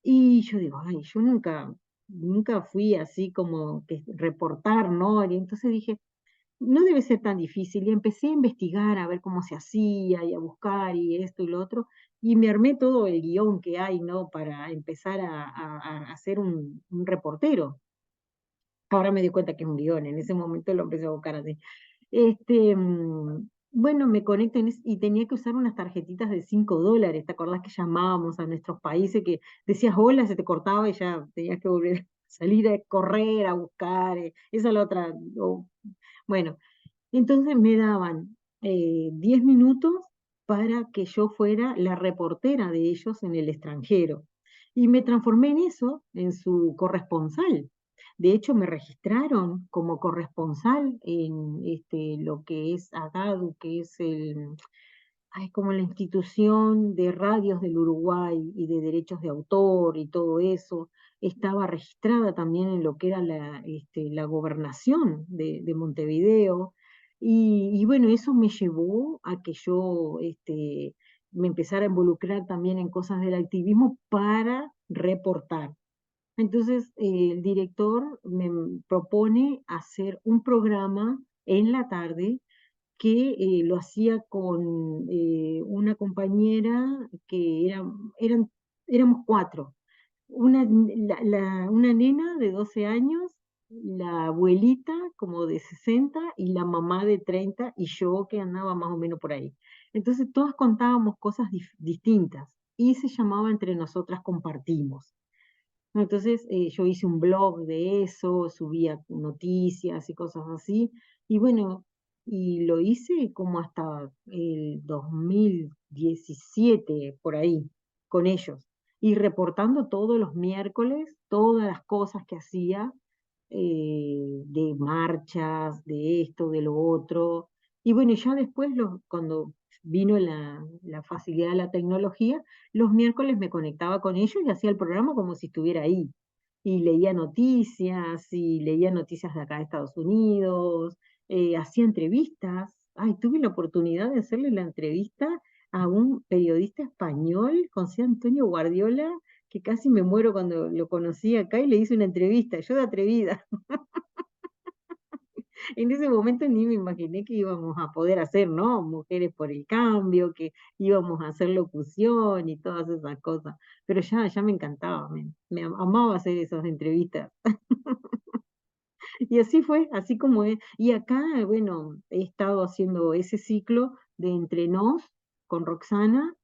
Y yo digo, ay, yo nunca fui así como que reportar, ¿no? Y entonces dije, no debe ser tan difícil. Y empecé a investigar, a ver cómo se hacía y a buscar y esto y lo otro. Y me armé todo el guión que hay, ¿no? Para empezar a ser un reportero. Ahora me di cuenta que es un guión, en ese momento lo empecé a buscar así. Este, bueno, me conecto y tenía que usar unas tarjetitas de $5. ¿Te acordás que llamábamos a nuestros países que decías hola, se te cortaba y ya tenías que volver a salir a correr, a buscar? Esa es la otra. Bueno, entonces me daban 10 minutos para que yo fuera la reportera de ellos en el extranjero. Y me transformé en eso, en su corresponsal. De hecho, me registraron como corresponsal en lo que es AGADU, que es como la institución de radios del Uruguay y de derechos de autor y todo eso. Estaba registrada también en lo que era la gobernación de Montevideo. Y bueno, eso me llevó a que yo me empezara a involucrar también en cosas del activismo para reportar. Entonces, el director me propone hacer un programa en la tarde que lo hacía con una compañera que éramos cuatro. Una nena de 12 años, la abuelita como de 60 y la mamá de 30 y yo que andaba más o menos por ahí. Entonces todas contábamos cosas distintas y se llamaba Entre Nosotras Compartimos. Entonces yo hice un blog de eso, subía noticias y cosas así, y bueno, y lo hice como hasta el 2017, por ahí, con ellos, y reportando todos los miércoles todas las cosas que hacía, de marchas, de esto, de lo otro. Y bueno, y ya después, cuando vino la facilidad de la tecnología, los miércoles me conectaba con ellos y hacía el programa como si estuviera ahí. Y leía noticias de acá de Estados Unidos, hacía entrevistas. Ay, tuve la oportunidad de hacerle la entrevista a un periodista español, José Antonio Guardiola, que casi me muero cuando lo conocí acá y le hice una entrevista, yo de atrevida. En ese momento ni me imaginé que íbamos a poder hacer, ¿no? Mujeres por el Cambio, que íbamos a hacer locución y todas esas cosas. Pero ya me encantaba, me amaba hacer esas entrevistas. Y así fue, así como es. Y acá, bueno, he estado haciendo ese ciclo de Entre Nos con Roxana,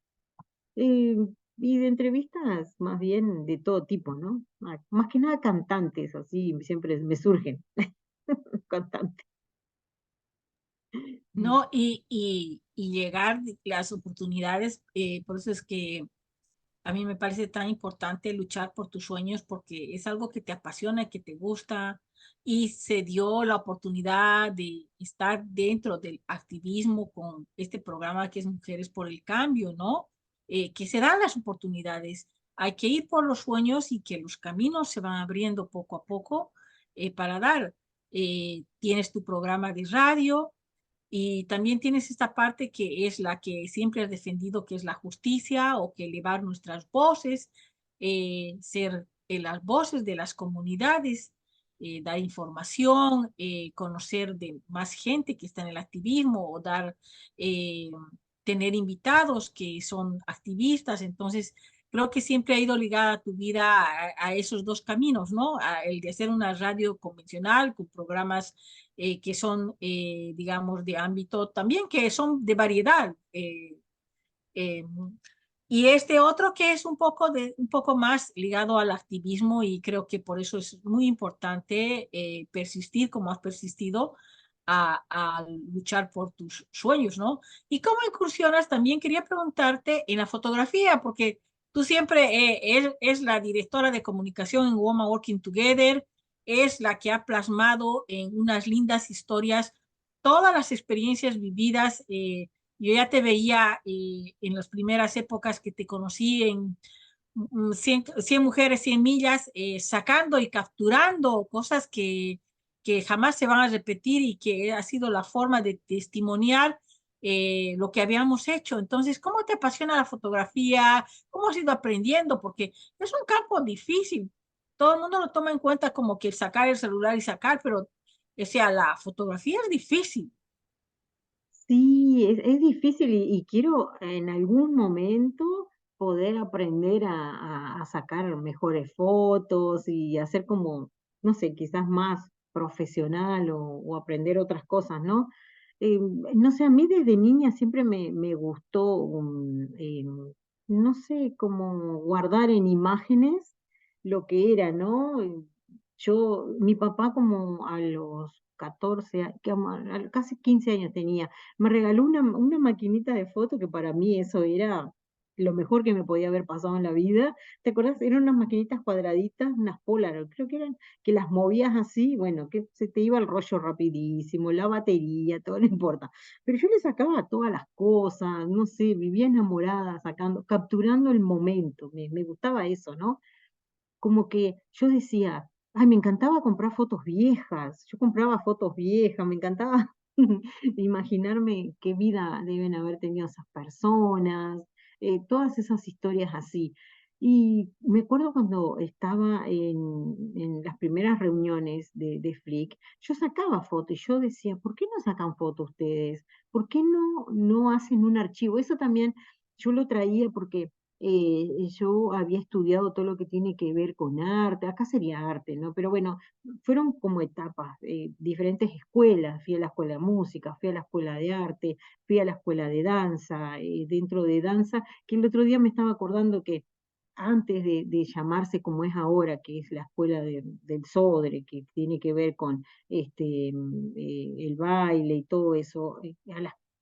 eh, y de entrevistas más bien de todo tipo, ¿no? Más que nada cantantes, así siempre me surgen cantantes. ¿No? Y llegar las oportunidades, por eso es que a mí me parece tan importante luchar por tus sueños porque es algo que te apasiona, que te gusta y se dio la oportunidad de estar dentro del activismo con este programa que es Mujeres por el Cambio, ¿no? Que se dan las oportunidades. Hay que ir por los sueños y que los caminos se van abriendo poco a poco para dar. Tienes tu programa de radio y también tienes esta parte que es la que siempre has defendido, que es la justicia o que elevar nuestras voces, ser las voces de las comunidades, dar información, conocer de más gente que está en el activismo o eh, tener invitados que son activistas. Entonces, creo que siempre ha ido ligada tu vida a esos dos caminos, ¿no? El de hacer una radio convencional con programas que son, digamos, de ámbito también, que son de variedad. Eh, y este otro que es un poco más ligado al activismo y creo que por eso es muy importante persistir como has persistido a luchar por tus sueños, ¿no? Y cómo incursionas, también quería preguntarte en la fotografía, porque tú siempre es la directora de comunicación en Women Working Together, es la que ha plasmado en unas lindas historias todas las experiencias vividas. Yo ya te veía en las primeras épocas que te conocí en 100 mujeres, 100 millas, sacando y capturando cosas que jamás se van a repetir y que ha sido la forma de testimoniar lo que habíamos hecho. Entonces, ¿cómo te apasiona la fotografía? ¿Cómo has ido aprendiendo? Porque es un campo difícil. Todo el mundo lo toma en cuenta como que sacar el celular y sacar, pero, o sea, la fotografía es difícil. Sí, es difícil y quiero en algún momento poder aprender a sacar mejores fotos y hacer como, no sé, quizás más. profesional o aprender otras cosas, ¿no? No sé, a mí desde niña siempre me gustó, no sé, como guardar en imágenes lo que era, ¿no? Mi papá como a los 14, casi 15 años tenía, me regaló una maquinita de foto que para mí eso era lo mejor que me podía haber pasado en la vida. ¿Te acordás? Eran unas maquinitas cuadraditas, unas Polaroid, creo que eran, que las movías así, bueno, que se te iba el rollo rapidísimo, la batería, todo no importa. Pero yo le sacaba todas las cosas, no sé, vivía enamorada, sacando, capturando el momento, me gustaba eso, ¿no? Como que yo decía, ay, me encantaba comprar fotos viejas, yo compraba fotos viejas, me encantaba imaginarme qué vida deben haber tenido esas personas, todas esas historias así. Y me acuerdo cuando estaba en las primeras reuniones de Flick, yo sacaba fotos y yo decía, ¿por qué no sacan fotos ustedes? ¿Por qué no hacen un archivo? Eso también yo lo traía porque yo había estudiado todo lo que tiene que ver con arte, acá sería arte, ¿no? Pero bueno, fueron como etapas, diferentes escuelas, fui a la escuela de música, fui a la escuela de arte, fui a la escuela de danza, dentro de danza, que el otro día me estaba acordando que antes de llamarse como es ahora, que es la escuela del Sodre, que tiene que ver con el baile y todo eso,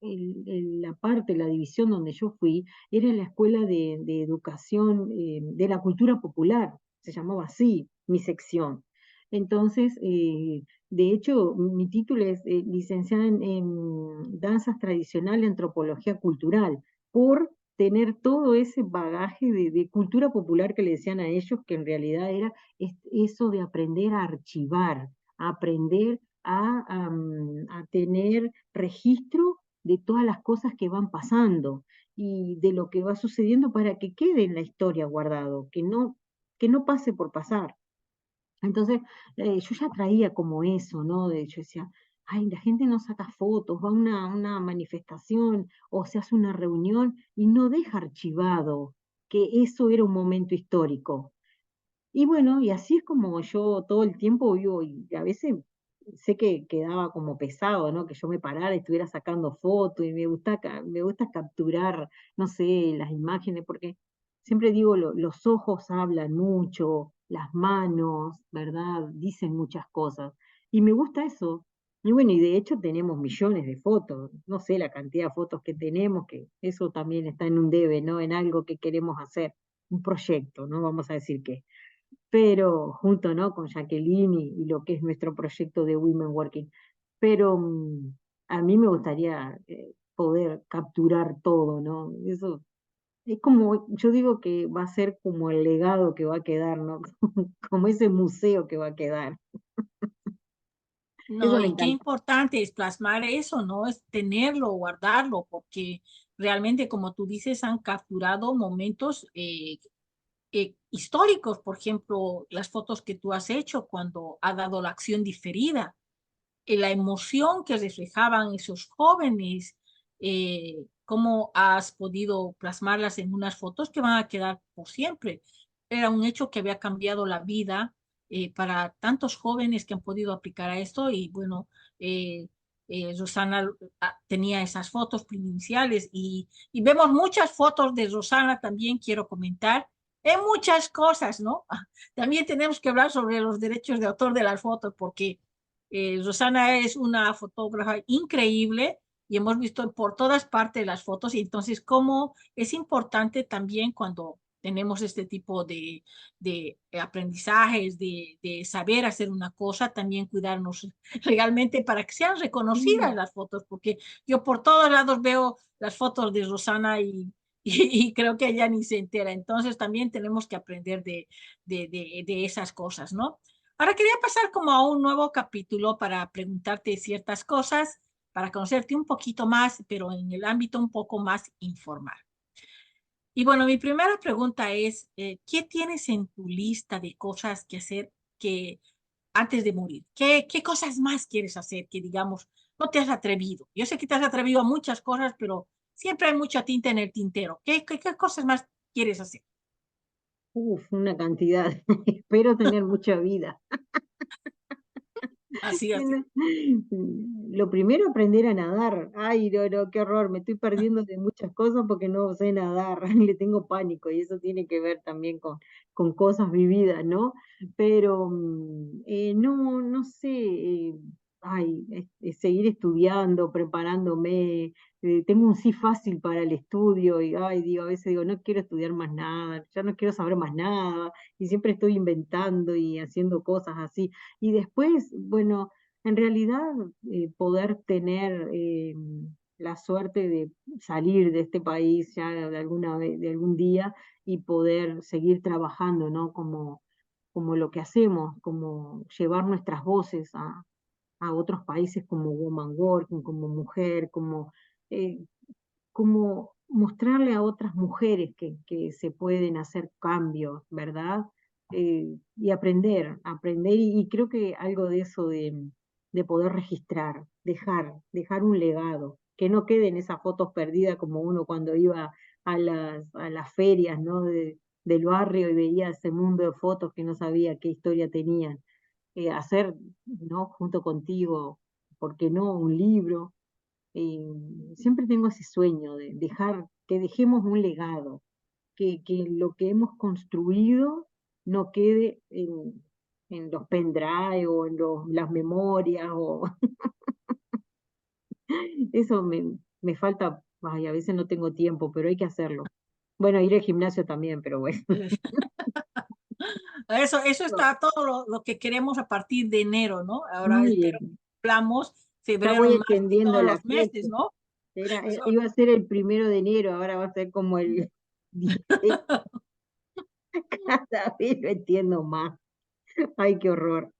la parte, la división donde yo fui, era la escuela de educación de la cultura popular, se llamaba así, mi sección. Entonces, de hecho, mi título es licenciada en danzas tradicionales y antropología cultural, por tener todo ese bagaje de cultura popular que le decían a ellos, que en realidad era eso de aprender a archivar, a aprender a tener registro de todas las cosas que van pasando y de lo que va sucediendo para que quede en la historia guardado, que no pase por pasar. Entonces, yo ya traía como eso, ¿no? De hecho, decía, ay, la gente no saca fotos, va a una manifestación o se hace una reunión y no deja archivado que eso era un momento histórico. Y bueno, y así es como yo todo el tiempo vivo, y a veces sé que quedaba como pesado, ¿no? Que yo me parara y estuviera sacando fotos, y me gusta capturar, no sé, las imágenes, porque siempre digo, los ojos hablan mucho, las manos, ¿verdad? Dicen muchas cosas. Y me gusta eso. Y bueno, y de hecho tenemos millones de fotos, no sé la cantidad de fotos que tenemos, que eso también está en un debe, ¿no? En algo que queremos hacer, un proyecto, ¿no? Vamos a decir que pero junto, ¿no? Con Jacqueline y lo que es nuestro proyecto de Women Working. Pero a mí me gustaría poder capturar todo, ¿no? Eso es como, yo digo que va a ser como el legado que va a quedar, ¿no? Como ese museo que va a quedar. Eso No, me y qué encanta. importante es plasmar eso, ¿no? Es tenerlo, guardarlo, porque realmente, como tú dices, han capturado momentos históricos, por ejemplo, las fotos que tú has hecho cuando ha dado la acción diferida, la emoción que reflejaban esos jóvenes, cómo has podido plasmarlas en unas fotos que van a quedar por siempre. Era un hecho que había cambiado la vida para tantos jóvenes que han podido aplicar a esto y bueno, eh, Rosana tenía esas fotos iniciales y vemos muchas fotos de Rosana también, quiero comentar, en muchas cosas, ¿no? También tenemos que hablar sobre los derechos de autor de las fotos porque Rosana es una fotógrafa increíble y hemos visto por todas partes las fotos y entonces cómo es importante también cuando tenemos este tipo de aprendizajes, de saber hacer una cosa, también cuidarnos legalmente para que sean reconocidas Mm. las fotos, porque yo por todos lados veo las fotos de Rosana y creo que ella ni se entera. Entonces también tenemos que aprender de esas cosas, ¿no? Ahora quería pasar como a un nuevo capítulo para preguntarte ciertas cosas, para conocerte un poquito más, pero en el ámbito un poco más informal. Y bueno, mi primera pregunta es, ¿qué tienes en tu lista de cosas que hacer que antes de morir? ¿Qué cosas más quieres hacer que digamos no te has atrevido? Yo sé que te has atrevido a muchas cosas, pero siempre hay mucha tinta en el tintero. ¿Qué cosas más quieres hacer? Uf, una cantidad. Espero tener mucha vida. Así, así. Lo primero, aprender a nadar. Ay, no, no, qué horror, me estoy perdiendo de muchas cosas porque no sé nadar, le tengo pánico y eso tiene que ver también con cosas vividas, ¿no? Pero no, no sé, ay, seguir estudiando, preparándome. Tengo un sí fácil para el estudio y, ay, digo, a veces digo, no quiero estudiar más nada, ya no quiero saber más nada y siempre estoy inventando y haciendo cosas así. Y después, bueno, en realidad, poder tener la suerte de salir de este país ya de alguna de algún día y poder seguir trabajando, ¿no? Como lo que hacemos, como llevar nuestras voces a otros países como Woman Working, como mujer, eh, como mostrarle a otras mujeres que se pueden hacer cambios, ¿verdad? Y aprender, y creo que algo de eso de poder registrar, dejar un legado, que no queden esas fotos perdidas como uno cuando iba a las ferias, ¿no? Del barrio y veía ese mundo de fotos que no sabía qué historia tenían. Hacer, ¿no? Junto contigo, ¿por qué no? Un libro. Siempre tengo ese sueño de que dejemos un legado, que lo que hemos construido no quede en los pendrive o en las memorias, o eso me falta, ay, a veces no tengo tiempo, pero hay que hacerlo. Bueno, ir al gimnasio también, pero bueno. Eso está todo lo que queremos a partir de enero, ¿no? Ahora Muy espero bien. que cumplamos Ya febrero, voy marzo y extendiendo todos la los fecha. meses, ¿no? Son- Iba a ser el 1 de enero, ahora va a ser como el 10. Cada vez lo entiendo más. Ay, qué horror.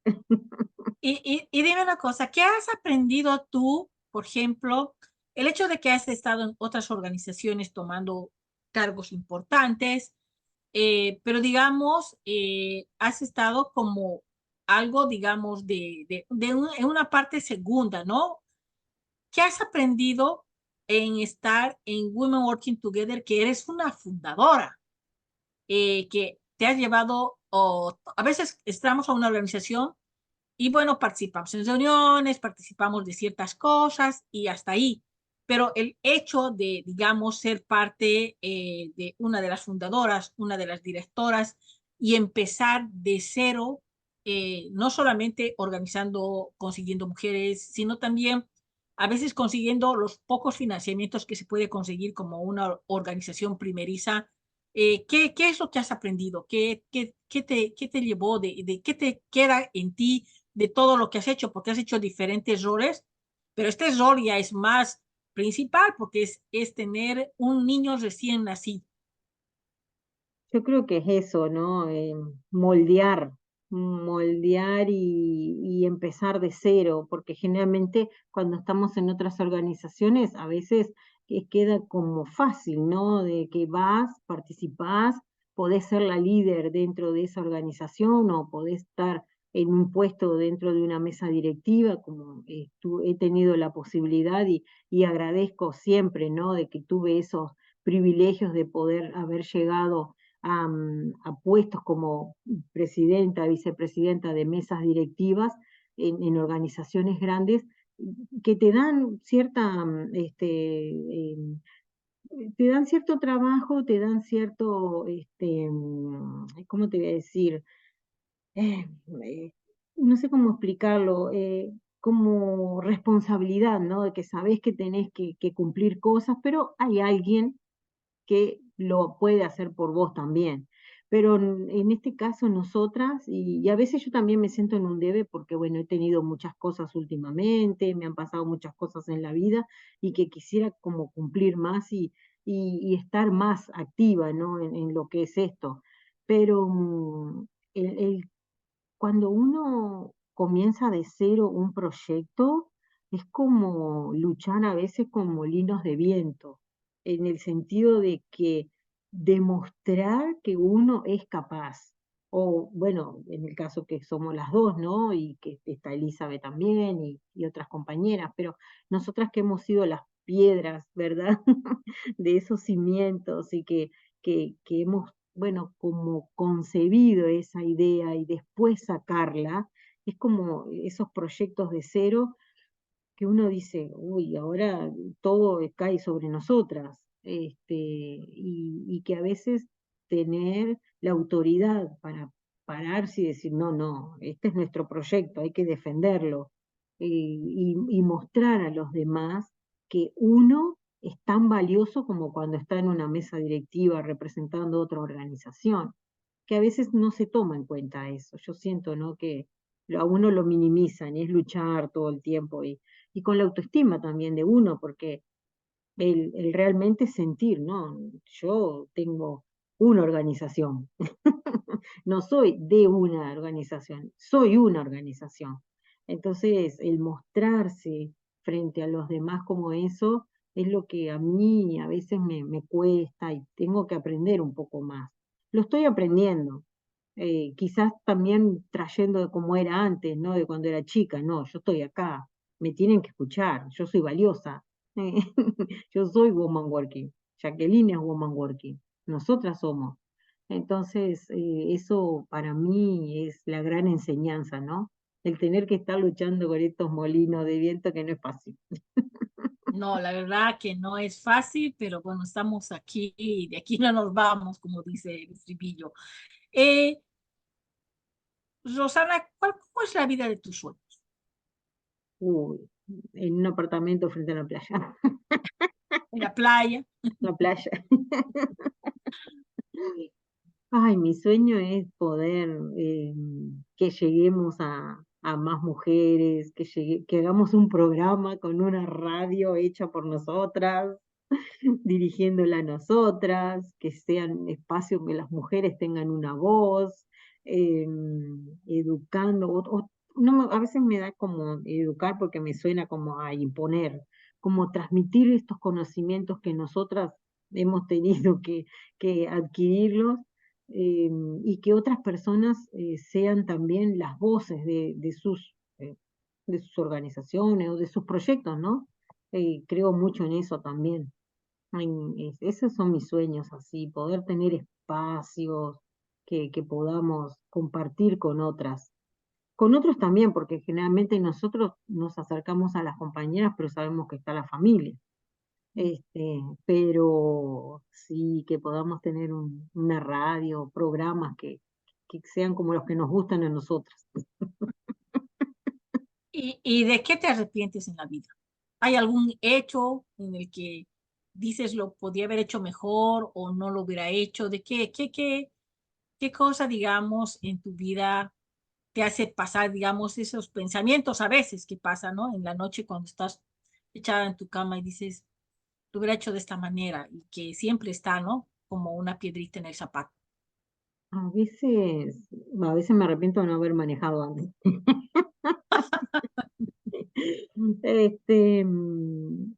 y dime una cosa, ¿qué has aprendido tú, por ejemplo, el hecho de que has estado en otras organizaciones tomando cargos importantes, pero digamos, has estado como algo, digamos, en una parte segunda, ¿no? ¿Qué has aprendido en estar en Women Working Together, que eres una fundadora, que te has llevado, o a veces estamos a una organización y bueno, participamos en reuniones, participamos de ciertas cosas y hasta ahí. Pero el hecho de, digamos, ser parte de una de las fundadoras, una de las directoras y empezar de cero, no solamente organizando, consiguiendo mujeres, sino también a veces consiguiendo los pocos financiamientos que se puede conseguir como una organización primeriza. ¿Qué es lo que has aprendido? ¿Qué te llevó qué te queda en ti de todo lo que has hecho? Porque has hecho diferentes roles, pero este rol ya es más principal porque es tener un niño recién nacido. Yo creo que es eso, ¿no? Moldear y empezar de cero, porque generalmente cuando estamos en otras organizaciones, a veces queda como fácil, ¿no? De que vas, participás, podés ser la líder dentro de esa organización o podés estar en un puesto dentro de una mesa directiva, como he tenido la posibilidad y agradezco siempre, ¿no? De que tuve esos privilegios de poder haber llegado a puestos como presidenta, vicepresidenta de mesas directivas en organizaciones grandes que te dan te dan cierto trabajo, te dan cierto, ¿cómo te voy a decir? Eh, eh, no sé cómo explicarlo, como responsabilidad, ¿no? De que sabés que tenés que cumplir cosas, pero hay alguien que lo puede hacer por vos también. Pero en este caso nosotras, y a veces yo también me siento en un debe porque, bueno, he tenido muchas cosas últimamente, me han pasado muchas cosas en la vida y que quisiera como cumplir más y estar más activa, ¿no? En lo que es esto. Pero cuando uno comienza de cero un proyecto, es como luchar a veces con molinos de viento, en el sentido de que demostrar que uno es capaz. O bueno, en el caso que somos las dos, ¿no? Y que está Elizabeth también y otras compañeras, pero nosotras que hemos sido las piedras, ¿verdad? De esos cimientos y que hemos, bueno, como concebido esa idea y después sacarla, es como esos proyectos de cero que uno dice, uy, ahora todo cae sobre nosotras, y que a veces tener la autoridad para pararse y decir, no, no, este es nuestro proyecto, hay que defenderlo, y mostrar a los demás que uno es tan valioso como cuando está en una mesa directiva representando otra organización, que a veces no se toma en cuenta eso. Yo siento, ¿no? Que a uno lo minimizan y es luchar todo el tiempo y con la autoestima también de uno, porque el realmente sentir, ¿no? Yo tengo una organización, no soy de una organización, soy una organización. Entonces, el mostrarse frente a los demás como eso es lo que a mí a veces me cuesta y tengo que aprender un poco más. Lo estoy aprendiendo, quizás también trayendo de cómo era antes, ¿no? De cuando era chica, no, yo estoy acá, me tienen que escuchar, yo soy valiosa, yo soy woman working, Jacqueline es woman working, nosotras somos. Entonces, eso para mí es la gran enseñanza, ¿no? El tener que estar luchando con estos molinos de viento que no es fácil. No, la verdad que no es fácil, pero bueno, estamos aquí y de aquí no nos vamos, como dice el estribillo. Eh, Rosana, ¿cómo es la vida de tus sueños? Uy, en un apartamento frente a la playa. En la playa. La playa. Ay, mi sueño es poder que lleguemos a más mujeres, que hagamos un programa con una radio hecha por nosotras, dirigiéndola a nosotras, que sean espacios que las mujeres tengan una voz, educando, no a veces me da como educar porque me suena como a imponer, como transmitir estos conocimientos que nosotras hemos tenido que adquirirlos, y que otras personas sean también las voces de sus organizaciones o de sus proyectos, ¿no? Creo mucho en eso también. Esos son mis sueños, así, poder tener espacios que podamos compartir con otras. Con otros también, porque generalmente nosotros nos acercamos a las compañeras, pero sabemos que está la familia. Pero sí que podamos tener una radio, programas que sean como los que nos gustan a nosotras. Y de qué te arrepientes en la vida? ¿Hay algún hecho en el que dices lo podía haber hecho mejor o no lo hubiera hecho? ¿De qué cosa, digamos, en tu vida te hace pasar, digamos, esos pensamientos a veces que pasan, ¿no? En la noche cuando estás echada en tu cama y dices, lo hubiera hecho de esta manera y que siempre está, ¿no? Como una piedrita en el zapato. A veces me arrepiento de no haber manejado antes. Este, mm,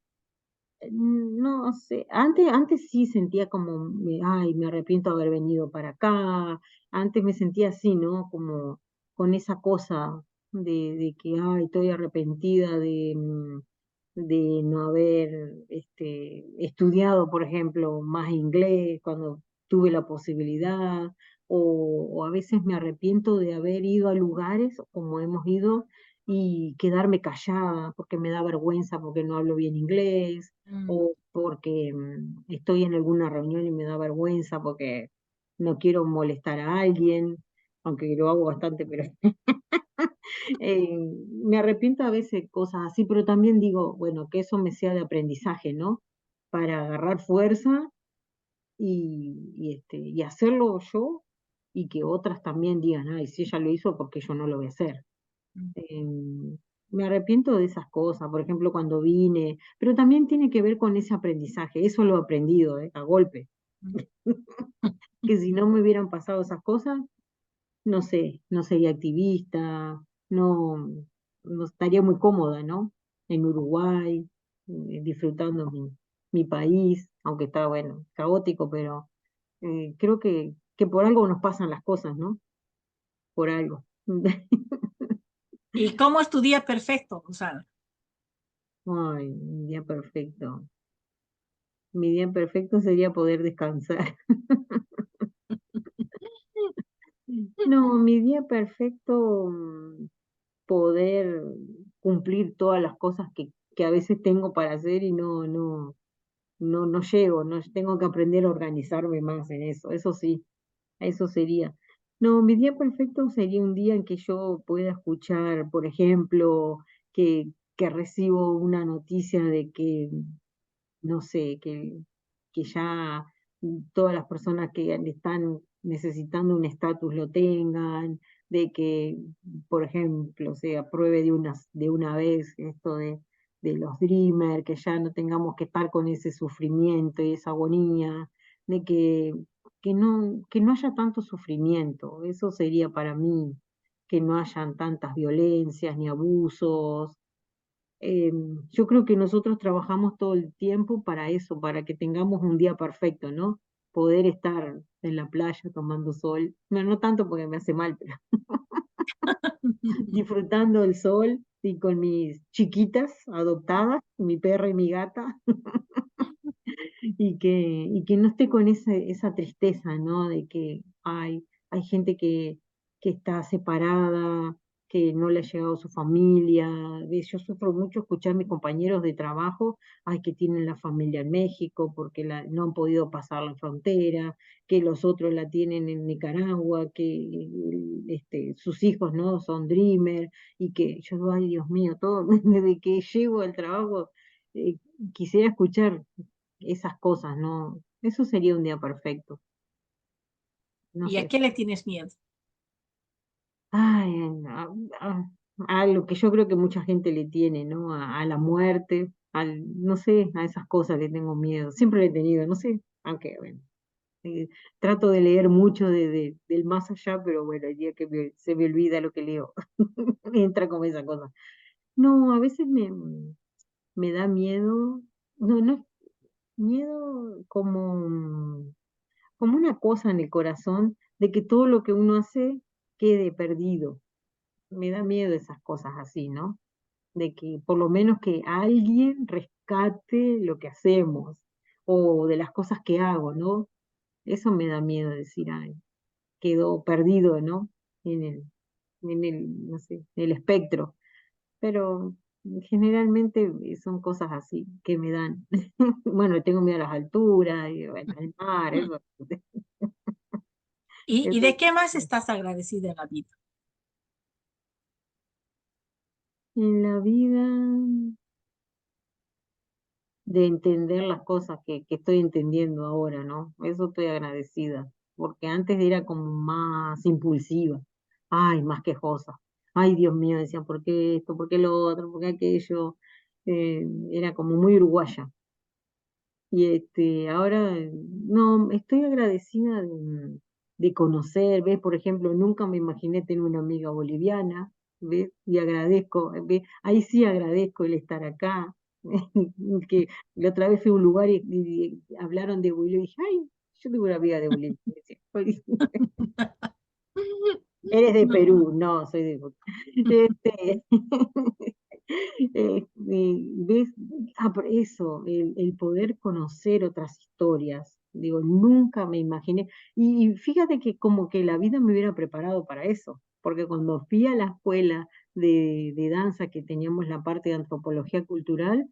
no sé, antes sí sentía como, ay, me arrepiento de haber venido para acá, antes me sentía así, ¿no? Como con esa cosa de que, ay, estoy arrepentida de no haber estudiado, por ejemplo, más inglés cuando tuve la posibilidad, o a veces me arrepiento de haber ido a lugares como hemos ido y quedarme callada porque me da vergüenza porque no hablo bien inglés, Mm. o porque estoy en alguna reunión y me da vergüenza porque no quiero molestar a alguien, aunque lo hago bastante, pero eh, me arrepiento a veces de cosas así, pero también digo, bueno, que eso me sea de aprendizaje, ¿no? Para agarrar fuerza y hacerlo yo y que otras también digan, ay, si ella lo hizo, porque yo no lo voy a hacer? Mm. Me arrepiento de esas cosas, por ejemplo, cuando vine, pero también tiene que ver con ese aprendizaje, eso lo he aprendido, a golpe, que si no me hubieran pasado esas cosas, no sé, no sería activista, no, no estaría muy cómoda, ¿no? En Uruguay, disfrutando mi país, aunque está, bueno, caótico, pero creo que por algo nos pasan las cosas, ¿no? Por algo. ¿Y cómo es tu día perfecto? O sea, Ay, mi día perfecto. Mi día perfecto sería poder descansar. No, mi día perfecto. poder cumplir todas las cosas que a veces tengo para hacer y no llego, no tengo que aprender a organizarme más en eso sí, eso sería. No, mi día perfecto sería un día en que yo pueda escuchar, por ejemplo, que recibo una noticia de que no sé, que ya todas las personas que están necesitando un estatus lo tengan, de que, por ejemplo, se apruebe de una vez esto de los Dreamer, que ya no tengamos que estar con ese sufrimiento y esa agonía, de que no haya tanto sufrimiento. Eso sería para mí, que no hayan tantas violencias ni abusos. Yo creo que nosotros trabajamos todo el tiempo para eso, para que tengamos un día perfecto, ¿no? Poder estar en la playa tomando sol. No tanto porque me hace mal, pero disfrutando el sol y con mis chiquitas adoptadas, mi perra y mi gata, y que no esté con esa tristeza, ¿no? De que hay gente que está separada, que no le ha llegado su familia. Yo sufro mucho escuchar a mis compañeros de trabajo, que tienen la familia en México porque no han podido pasar la frontera, que los otros la tienen en Nicaragua, que sus hijos no son Dreamer, y que yo digo, ay Dios mío, todo desde que llego al trabajo, eh, quisiera escuchar esas cosas, ¿no? Eso sería un día perfecto, no ¿Y a sé. qué le tienes miedo? Ay, a, a- a lo que yo creo que mucha gente le tiene, ¿no? A la muerte, no sé, a esas cosas le tengo miedo. Siempre le he tenido, no sé, aunque, bueno, eh, trato de leer mucho del más allá, pero bueno, el día que se me olvida lo que leo, entra como esa cosa. No, a veces me da miedo, no, miedo como una cosa en el corazón de que todo lo que uno hace quede perdido. Me da miedo esas cosas así, ¿no? De que por lo menos que alguien rescate lo que hacemos o de las cosas que hago, ¿no? Eso me da miedo decir, ay, quedó perdido, ¿no? En el, no sé, en el espectro. Pero generalmente son cosas así que me dan. Bueno, tengo miedo a las alturas, y bueno, al mar, eso. ¿Y Eso de qué más estás agradecida en la vida? en la vida de entender las cosas que estoy entendiendo ahora, ¿no? Eso estoy agradecida, porque antes era como más impulsiva, ay, más quejosa. Ay, Dios mío, decía, ¿por qué esto? ¿Por qué lo otro? ¿Por qué aquello? Era como muy uruguaya. Y ahora, no, estoy agradecida de conocer, ¿ves? Por ejemplo, nunca me imaginé tener una amiga boliviana, ¿ves? Y agradezco, ¿ves? Ahí sí agradezco el estar acá. Que la otra vez fui a un lugar y hablaron de Bolivia y dije, ay, yo tengo una amiga de Bolivia. Eres de Perú, no, soy de este, ¿ves? Por eso, el poder conocer otras historias, digo, nunca me imaginé, y fíjate que como que la vida me hubiera preparado para eso, porque cuando fui a la escuela de danza, que teníamos la parte de antropología cultural,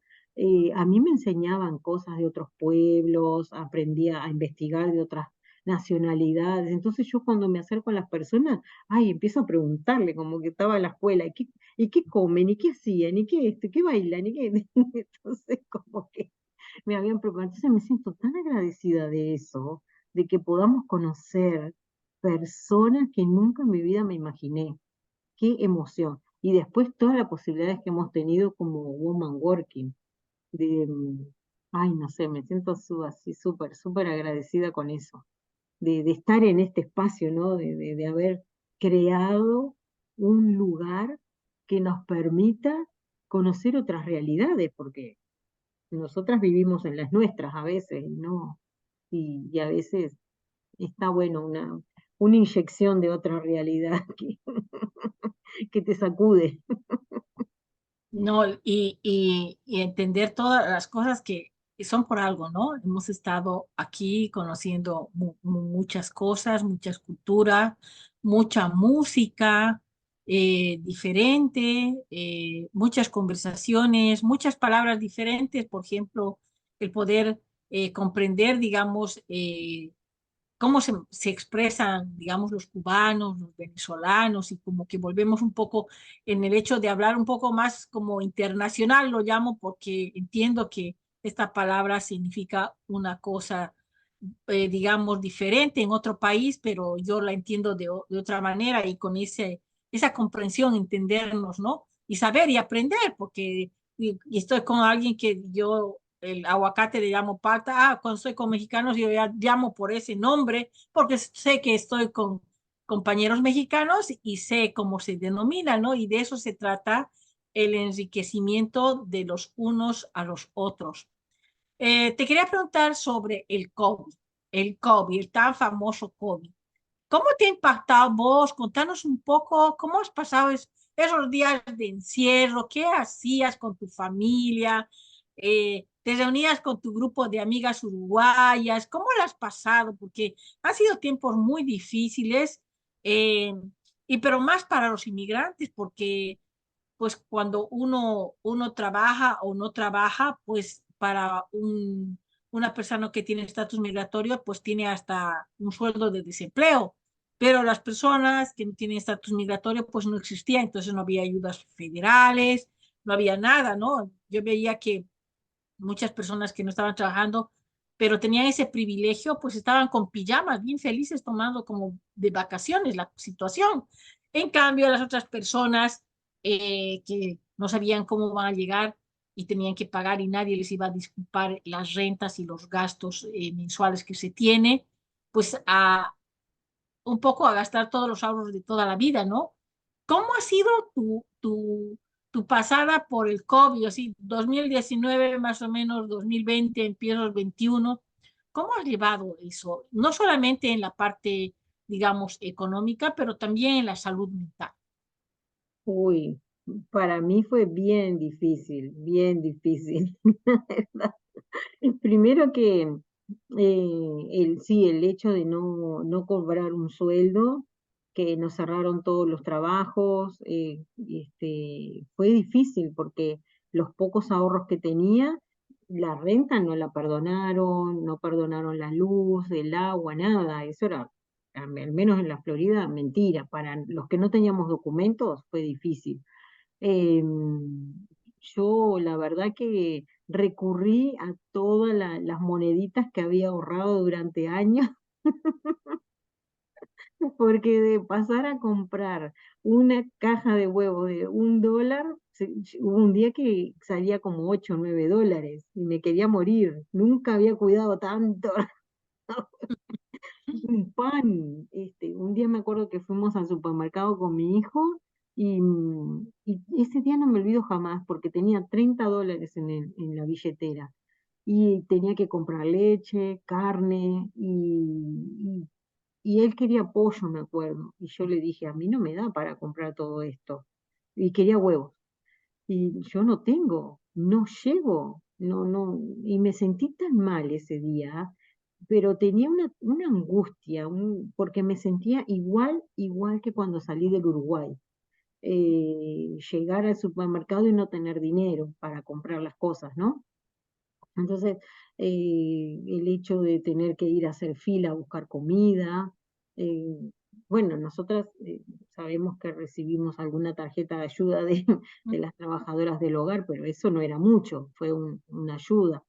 a mí me enseñaban cosas de otros pueblos, aprendía a investigar de otras nacionalidades, entonces yo cuando me acerco a las personas, ay, empiezo a preguntarle, como que estaba en la escuela, ¿y qué comen? ¿Y qué hacían? ¿Y qué esto? ¿Y qué bailan? ¿Y qué? Entonces, como que me habían preparado. Entonces me siento tan agradecida de eso, de que podamos conocer personas que nunca en mi vida me imaginé. Qué emoción. Y después todas las posibilidades que hemos tenido como woman working, de, ay, no sé, me siento así súper agradecida con eso de estar en este espacio, ¿no? De haber creado un lugar que nos permita conocer otras realidades, porque nosotras vivimos en las nuestras a veces, ¿no? Y a veces está bueno una inyección de otra realidad que te sacude. No, y entender todas las cosas que son por algo, ¿no? Hemos estado aquí conociendo muchas cosas, muchas culturas, mucha música. diferente, muchas conversaciones, muchas palabras diferentes, por ejemplo, el poder comprender, digamos, cómo se expresan, digamos, los cubanos, los venezolanos, y como que volvemos un poco en el hecho de hablar un poco más como internacional, lo llamo porque entiendo que esta palabra significa una cosa, digamos, diferente en otro país, pero yo la entiendo de otra manera y con esa comprensión, entendernos, ¿no? Y saber y aprender, porque y estoy con alguien que yo el aguacate le llamo palta. Cuando estoy con mexicanos yo ya llamo por ese nombre porque sé que estoy con compañeros mexicanos y sé cómo se denomina, ¿no? Y de eso se trata el enriquecimiento de los unos a los otros. Te quería preguntar sobre el COVID, el tan famoso COVID. ¿Cómo te ha impactado vos? Contanos un poco cómo has pasado esos días de encierro, qué hacías con tu familia, te reunías con tu grupo de amigas uruguayas, ¿cómo lo has pasado? Porque han sido tiempos muy difíciles, eh, y pero más para los inmigrantes, porque pues cuando uno trabaja o no trabaja, pues para una persona que tiene estatus migratorio, pues tiene hasta un sueldo de desempleo. Pero las personas que no tienen estatus migratorio, pues no existía, entonces no había ayudas federales, no había nada, ¿no? Yo veía que muchas personas que no estaban trabajando, pero tenían ese privilegio, pues estaban con pijamas, bien felices, tomando como de vacaciones la situación. En cambio, las otras personas que no sabían cómo van a llegar y tenían que pagar y nadie les iba a disculpar las rentas y los gastos mensuales que se tiene, pues un poco a gastar todos los ahorros de toda la vida, ¿no? ¿Cómo ha sido tu pasada por el COVID? Así, 2019 más o menos, 2020, empieza el 21. ¿Cómo has llevado eso? No solamente en la parte, digamos, económica, pero también en la salud mental. Uy, para mí fue bien difícil, bien difícil. Primero que sí, el hecho de no cobrar un sueldo, que nos cerraron todos los trabajos, fue difícil porque los pocos ahorros que tenía, la renta no la perdonaron, no perdonaron la luz, el agua, nada. Eso era, al menos en la Florida, mentira. Para los que no teníamos documentos fue difícil. Yo la verdad que recurrí a todas las moneditas que había ahorrado durante años, porque de pasar a comprar una caja de huevos de $1, hubo un día que salía como 8 o 9 dólares y me quería morir. Nunca había cuidado tanto. Un pan, un día me acuerdo que fuimos al supermercado con mi hijo y ese día no me olvido jamás porque tenía $30 en la billetera y tenía que comprar leche, carne y él quería pollo, me acuerdo. Y yo le dije, a mí no me da para comprar todo esto. Y quería huevos. Y yo no tengo, no llego, no, y me sentí tan mal ese día, pero tenía una angustia, porque me sentía igual que cuando salí del Uruguay. Llegar al supermercado y no tener dinero para comprar las cosas, ¿no? Entonces, el hecho de tener que ir a hacer fila a buscar comida, eh, bueno, nosotras sabemos que recibimos alguna tarjeta de ayuda de las trabajadoras del hogar, pero eso no era mucho, fue una ayuda.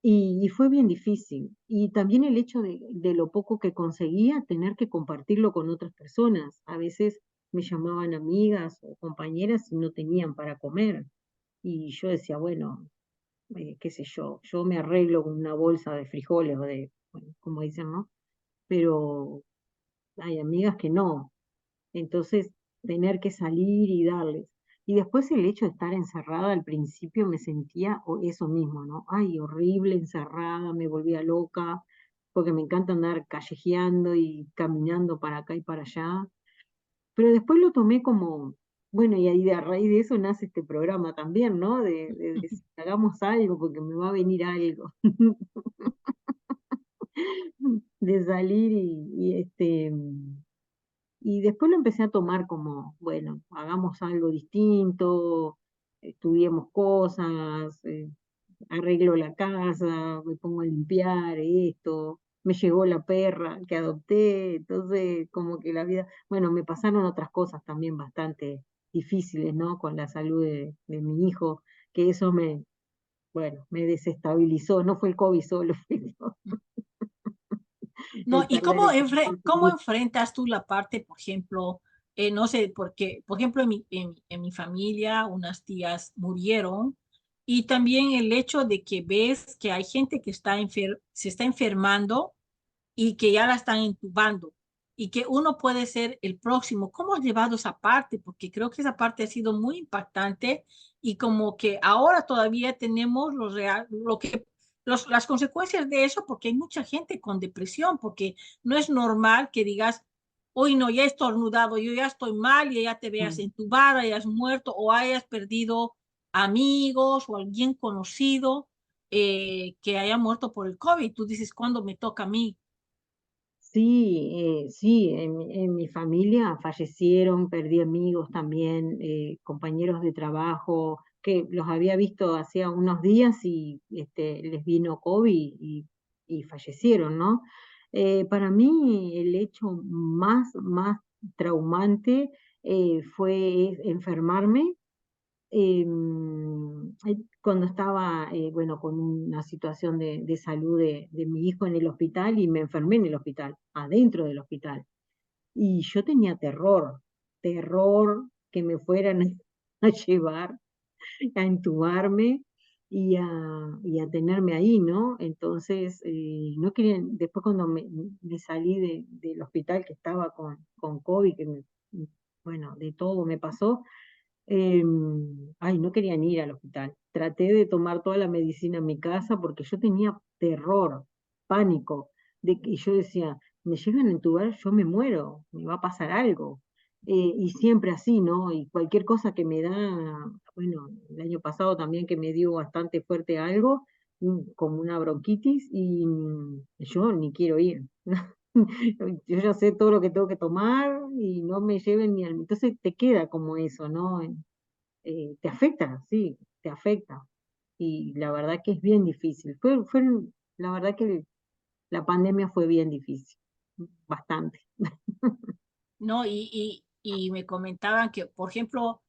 Y fue bien difícil. Y también el hecho de lo poco que conseguía, tener que compartirlo con otras personas. A veces me llamaban amigas o compañeras y no tenían para comer. Y yo decía, bueno, qué sé yo me arreglo con una bolsa de frijoles o bueno, como dicen, ¿no? Pero hay amigas que no. Entonces, tener que salir y darles. Y después el hecho de estar encerrada al principio me sentía eso mismo, ¿no? Ay, horrible, encerrada, me volvía loca, porque me encanta andar callejeando y caminando para acá y para allá. Pero después lo tomé como, bueno, y ahí a raíz de eso nace este programa también, ¿no? De decir, hagamos algo porque me va a venir algo. De salir y después lo empecé a tomar como, bueno, hagamos algo distinto, estudiemos cosas, arreglo la casa, me pongo a limpiar esto, me llegó la perra que adopté, entonces como que la vida, bueno, me pasaron otras cosas también bastante difíciles, ¿no? Con la salud de mi hijo, que eso me, bueno, me desestabilizó, no fue el COVID solo, fue No, el ¿y perder el trabajo. cómo enfrentas tú la parte, por ejemplo, no sé, porque, por ejemplo, en mi familia unas tías murieron y también el hecho de que ves que hay gente que se está enfermando y que ya la están intubando y que uno puede ser el próximo. ¿Cómo has llevado esa parte? Porque creo que esa parte ha sido muy impactante y como que ahora todavía tenemos las consecuencias de eso porque hay mucha gente con depresión, porque no es normal que digas, hoy no, ya he estornudado, yo ya estoy mal y ya te veas Mm. entubada, hayas muerto o hayas perdido amigos o alguien conocido que haya muerto por el COVID. Tú dices, ¿cuándo me toca a mí? Sí, sí, en mi familia fallecieron, perdí amigos también, compañeros de trabajo, que los había visto hacía unos días y les vino COVID y fallecieron, ¿no? Para mí el hecho más traumante fue enfermarme cuando estaba, bueno, con una situación de salud de mi hijo en el hospital y me enfermé en el hospital, adentro del hospital. Y yo tenía terror, terror que me fueran a llevar, a entubarme y a tenerme ahí, ¿no? Entonces, no querían, después cuando me salí del hospital que estaba con COVID, bueno, de todo me pasó, ay, no querían ir al hospital. Traté de tomar toda la medicina en mi casa porque yo tenía terror, pánico, de que yo decía, me llegan a entubar, yo me muero, me va a pasar algo. Y siempre así, ¿no? Y cualquier cosa que me da, bueno, el año pasado también que me dio bastante fuerte algo, como una bronquitis, y yo ni quiero ir. Yo ya sé todo lo que tengo que tomar y no me lleven ni al... Entonces te queda como eso, ¿no? Te afecta, sí, te afecta. Y la verdad que es bien difícil. La verdad que la pandemia fue bien difícil, bastante. ¿No? Y me comentaban que, por ejemplo,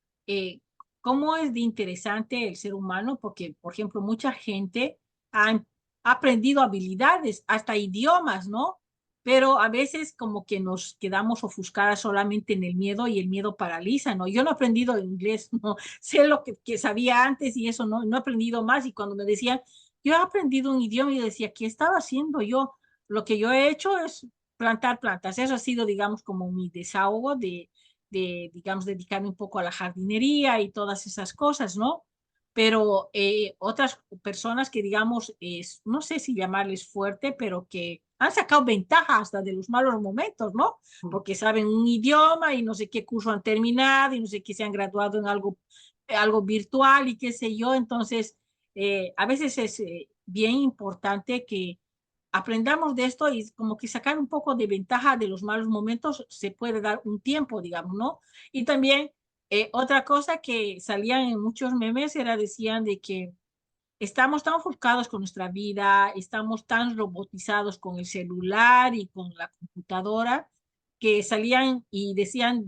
cómo es de interesante el ser humano, porque, por ejemplo, mucha gente ha aprendido habilidades, hasta idiomas, ¿no? Pero a veces como que nos quedamos ofuscadas solamente en el miedo y el miedo paraliza, ¿no? Yo no he aprendido inglés, ¿no? Sé lo que sabía antes y eso, ¿no? No he aprendido más y cuando me decían, yo he aprendido un idioma y yo decía, ¿qué estaba haciendo yo? Lo que yo he hecho es plantar plantas. Eso ha sido, digamos, como mi desahogo digamos, dedicarme un poco a la jardinería y todas esas cosas, ¿no? Pero otras personas que, digamos, no sé si llamarles fuerte, pero que han sacado ventaja hasta de los malos momentos, ¿no? Porque saben un idioma y no sé qué curso han terminado y no sé qué se han graduado en algo virtual y qué sé yo. Entonces, a veces es bien importante que aprendamos de esto y como que sacar un poco de ventaja de los malos momentos se puede dar un tiempo, digamos, ¿no? Y también otra cosa que salían en muchos memes era decían de que estamos tan ofuscados con nuestra vida, estamos tan robotizados con el celular y con la computadora, que salían y decían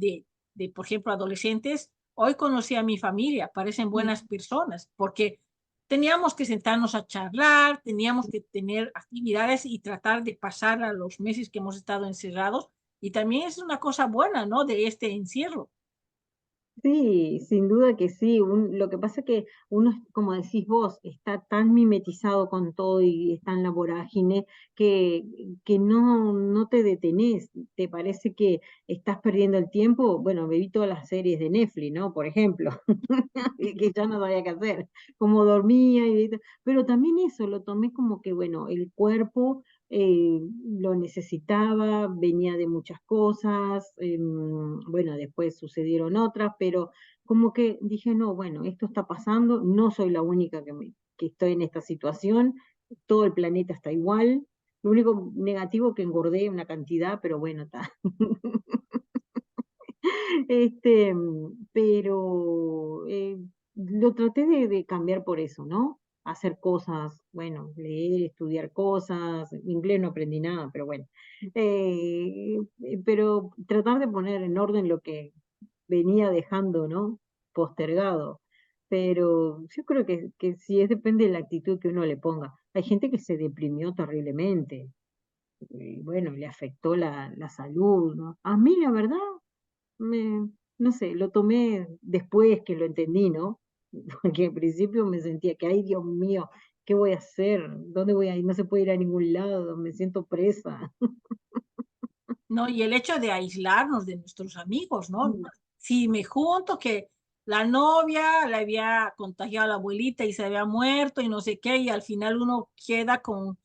por ejemplo, adolescentes, hoy conocí a mi familia, parecen buenas personas, porque teníamos que sentarnos a charlar, teníamos que tener actividades y tratar de pasar a los meses que hemos estado encerrados. Y también es una cosa buena, ¿no? De este encierro. Sí, sin duda que sí. Lo que pasa es que uno, como decís vos, está tan mimetizado con todo y está en la vorágine que no te detenés. Te parece que estás perdiendo el tiempo. Bueno, me vi todas las series de Netflix, ¿no? Por ejemplo, y que ya no sabía qué hacer, como dormía, pero también eso lo tomé como que, bueno, el cuerpo lo necesitaba, venía de muchas cosas, bueno, después sucedieron otras, pero como que dije, no, bueno, esto está pasando, no soy la única que estoy en esta situación, todo el planeta está igual, lo único negativo que engordé una cantidad, pero bueno, está. Pero lo traté de cambiar por eso, ¿no? Hacer cosas, bueno, leer, estudiar cosas, inglés no aprendí nada, pero bueno. Pero tratar de poner en orden lo que venía dejando, ¿no? Postergado. Pero yo creo que sí es depende de la actitud que uno le ponga. Hay gente que se deprimió terriblemente y bueno, le afectó la salud, ¿no? A mí, la verdad, me, no sé, lo tomé después que lo entendí, ¿no? Porque al principio me sentía que, ay, Dios mío, ¿qué voy a hacer? ¿Dónde voy a ir? No se puede ir a ningún lado, me siento presa. ¿No? Y el hecho de aislarnos de nuestros amigos, ¿no? Mm, Si me junto que la novia le había contagiado a la abuelita y se había muerto y no sé qué, y al final uno queda con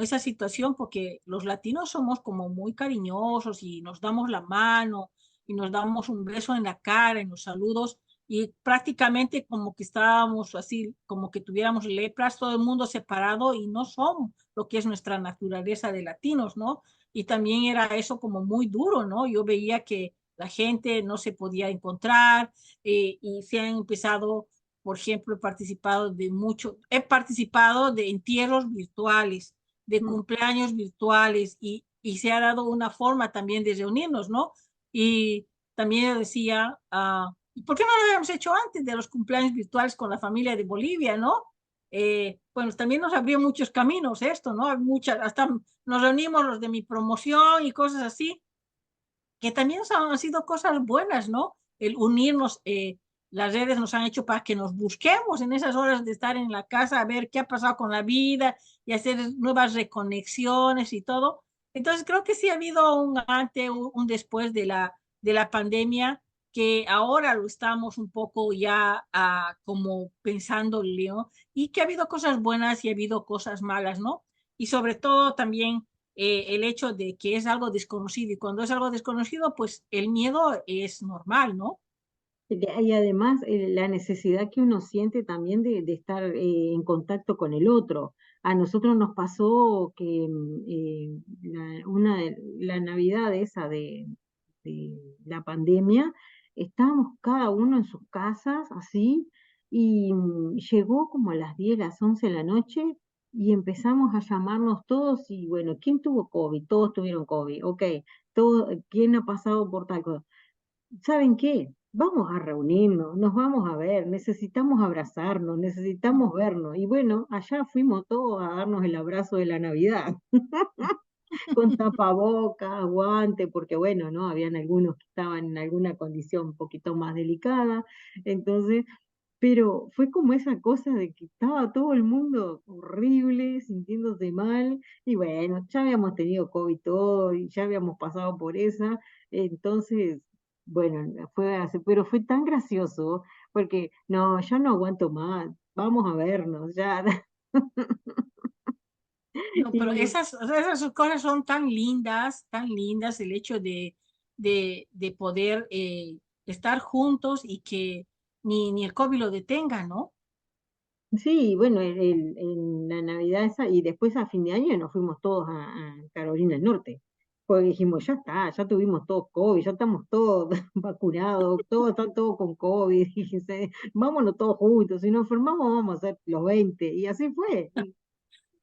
esa situación porque los latinos somos como muy cariñosos y nos damos la mano y nos damos un beso en la cara, en los saludos, y prácticamente como que estábamos así, como que tuviéramos lepras, todo el mundo separado y no somos lo que es nuestra naturaleza de latinos, ¿no? Y también era eso como muy duro, ¿no? Yo veía que la gente no se podía encontrar y se han empezado, por ejemplo, he participado de entierros virtuales, de mm. cumpleaños virtuales y se ha dado una forma también de reunirnos, ¿no? Y también yo decía, ¿y por qué no lo habíamos hecho antes de los cumpleaños virtuales con la familia de Bolivia, ¿no? Bueno, también nos abrió muchos caminos esto, ¿no? Hay muchas, hasta nos reunimos los de mi promoción y cosas así, que también han sido cosas buenas, ¿no? El unirnos, las redes nos han hecho para que nos busquemos en esas horas de estar en la casa, a ver qué ha pasado con la vida y hacer nuevas reconexiones y todo. Entonces creo que sí ha habido un antes, un después de la pandemia, que ahora lo estamos un poco ya como pensando, ¿no? Y que ha habido cosas buenas y ha habido cosas malas, ¿no? Y sobre todo también el hecho de que es algo desconocido y cuando es algo desconocido, pues el miedo es normal, ¿no? Y además la necesidad que uno siente también de estar en contacto con el otro. A nosotros nos pasó que la Navidad esa de la pandemia, estábamos cada uno en sus casas así, y llegó como a las 10 las 11 de la noche y empezamos a llamarnos todos y bueno, ¿quién tuvo COVID? Todos tuvieron COVID, ok, ¿quién ha pasado por tal cosa? ¿Saben qué? Vamos a reunirnos, nos vamos a ver, necesitamos abrazarnos, necesitamos vernos. Y bueno, allá fuimos todos a darnos el abrazo de la Navidad, con tapabocas, guante, porque bueno, ¿no? Habían algunos que estaban en alguna condición un poquito más delicada. Entonces, pero fue como esa cosa de que estaba todo el mundo horrible, sintiéndose mal, y bueno, ya habíamos tenido COVID todo, y ya habíamos pasado por esa, entonces, bueno, pero fue tan gracioso, porque no, ya no aguanto más, vamos a vernos, ya. No, pero Y esas cosas son tan lindas, el hecho de poder estar juntos y que ni el COVID lo detenga, ¿no? sí, bueno, en la Navidad esa, y después a fin de año nos fuimos todos a Carolina del Norte, porque dijimos, ya está, ya tuvimos todos COVID, ya estamos todos vacunados, todos están todos con COVID, y dice, vámonos todos juntos, si nos enfermamos vamos a ser los 20 y así fue,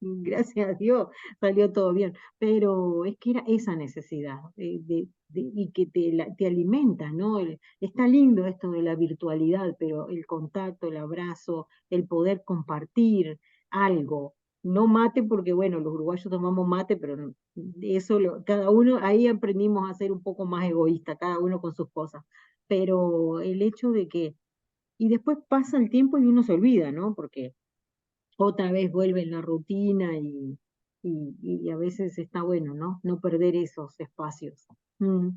y gracias a Dios salió todo bien, pero es que era esa necesidad y que te alimenta, ¿no? Está lindo esto de la virtualidad, pero el contacto, el abrazo, el poder compartir algo, no mate, porque bueno, los uruguayos tomamos mate, pero eso cada uno, ahí aprendimos a ser un poco más egoísta, cada uno con sus cosas, pero el hecho de que, y después pasa el tiempo y uno se olvida, ¿no? Porque otra vez vuelve en la rutina y a veces está bueno, ¿no? No perder esos espacios. Mm,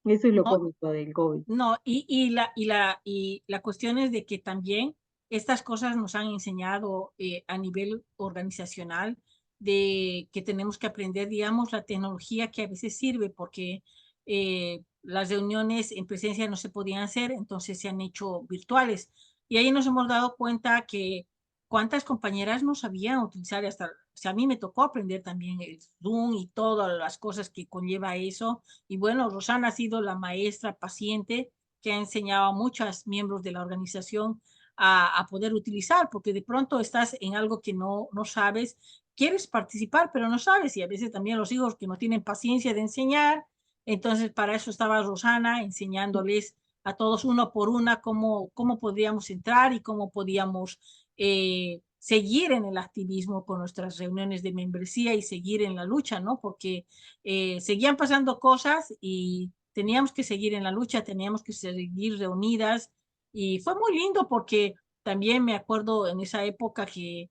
eso es lo No, cómico del COVID. no, y la cuestión es de que también estas cosas nos han enseñado a nivel organizacional de que tenemos que aprender, digamos, la tecnología que a veces sirve porque las reuniones en presencia no se podían hacer, entonces se han hecho virtuales. Y ahí nos hemos dado cuenta que cuántas compañeras no sabían utilizar hasta O sea, a mí me tocó aprender también el Zoom y todas las cosas que conlleva eso. Y bueno, Rosana ha sido la maestra paciente que ha enseñado a muchos miembros de la organización a poder utilizar, porque de pronto estás en algo que no sabes, quieres participar, pero no sabes, y a veces también los hijos que no tienen paciencia de enseñar, entonces para eso estaba Rosana enseñándoles a todos uno por una cómo podríamos entrar y cómo podíamos seguir en el activismo con nuestras reuniones de membresía y seguir en la lucha, ¿no? Porque seguían pasando cosas y teníamos que seguir en la lucha, teníamos que seguir reunidas y fue muy lindo porque también me acuerdo en esa época que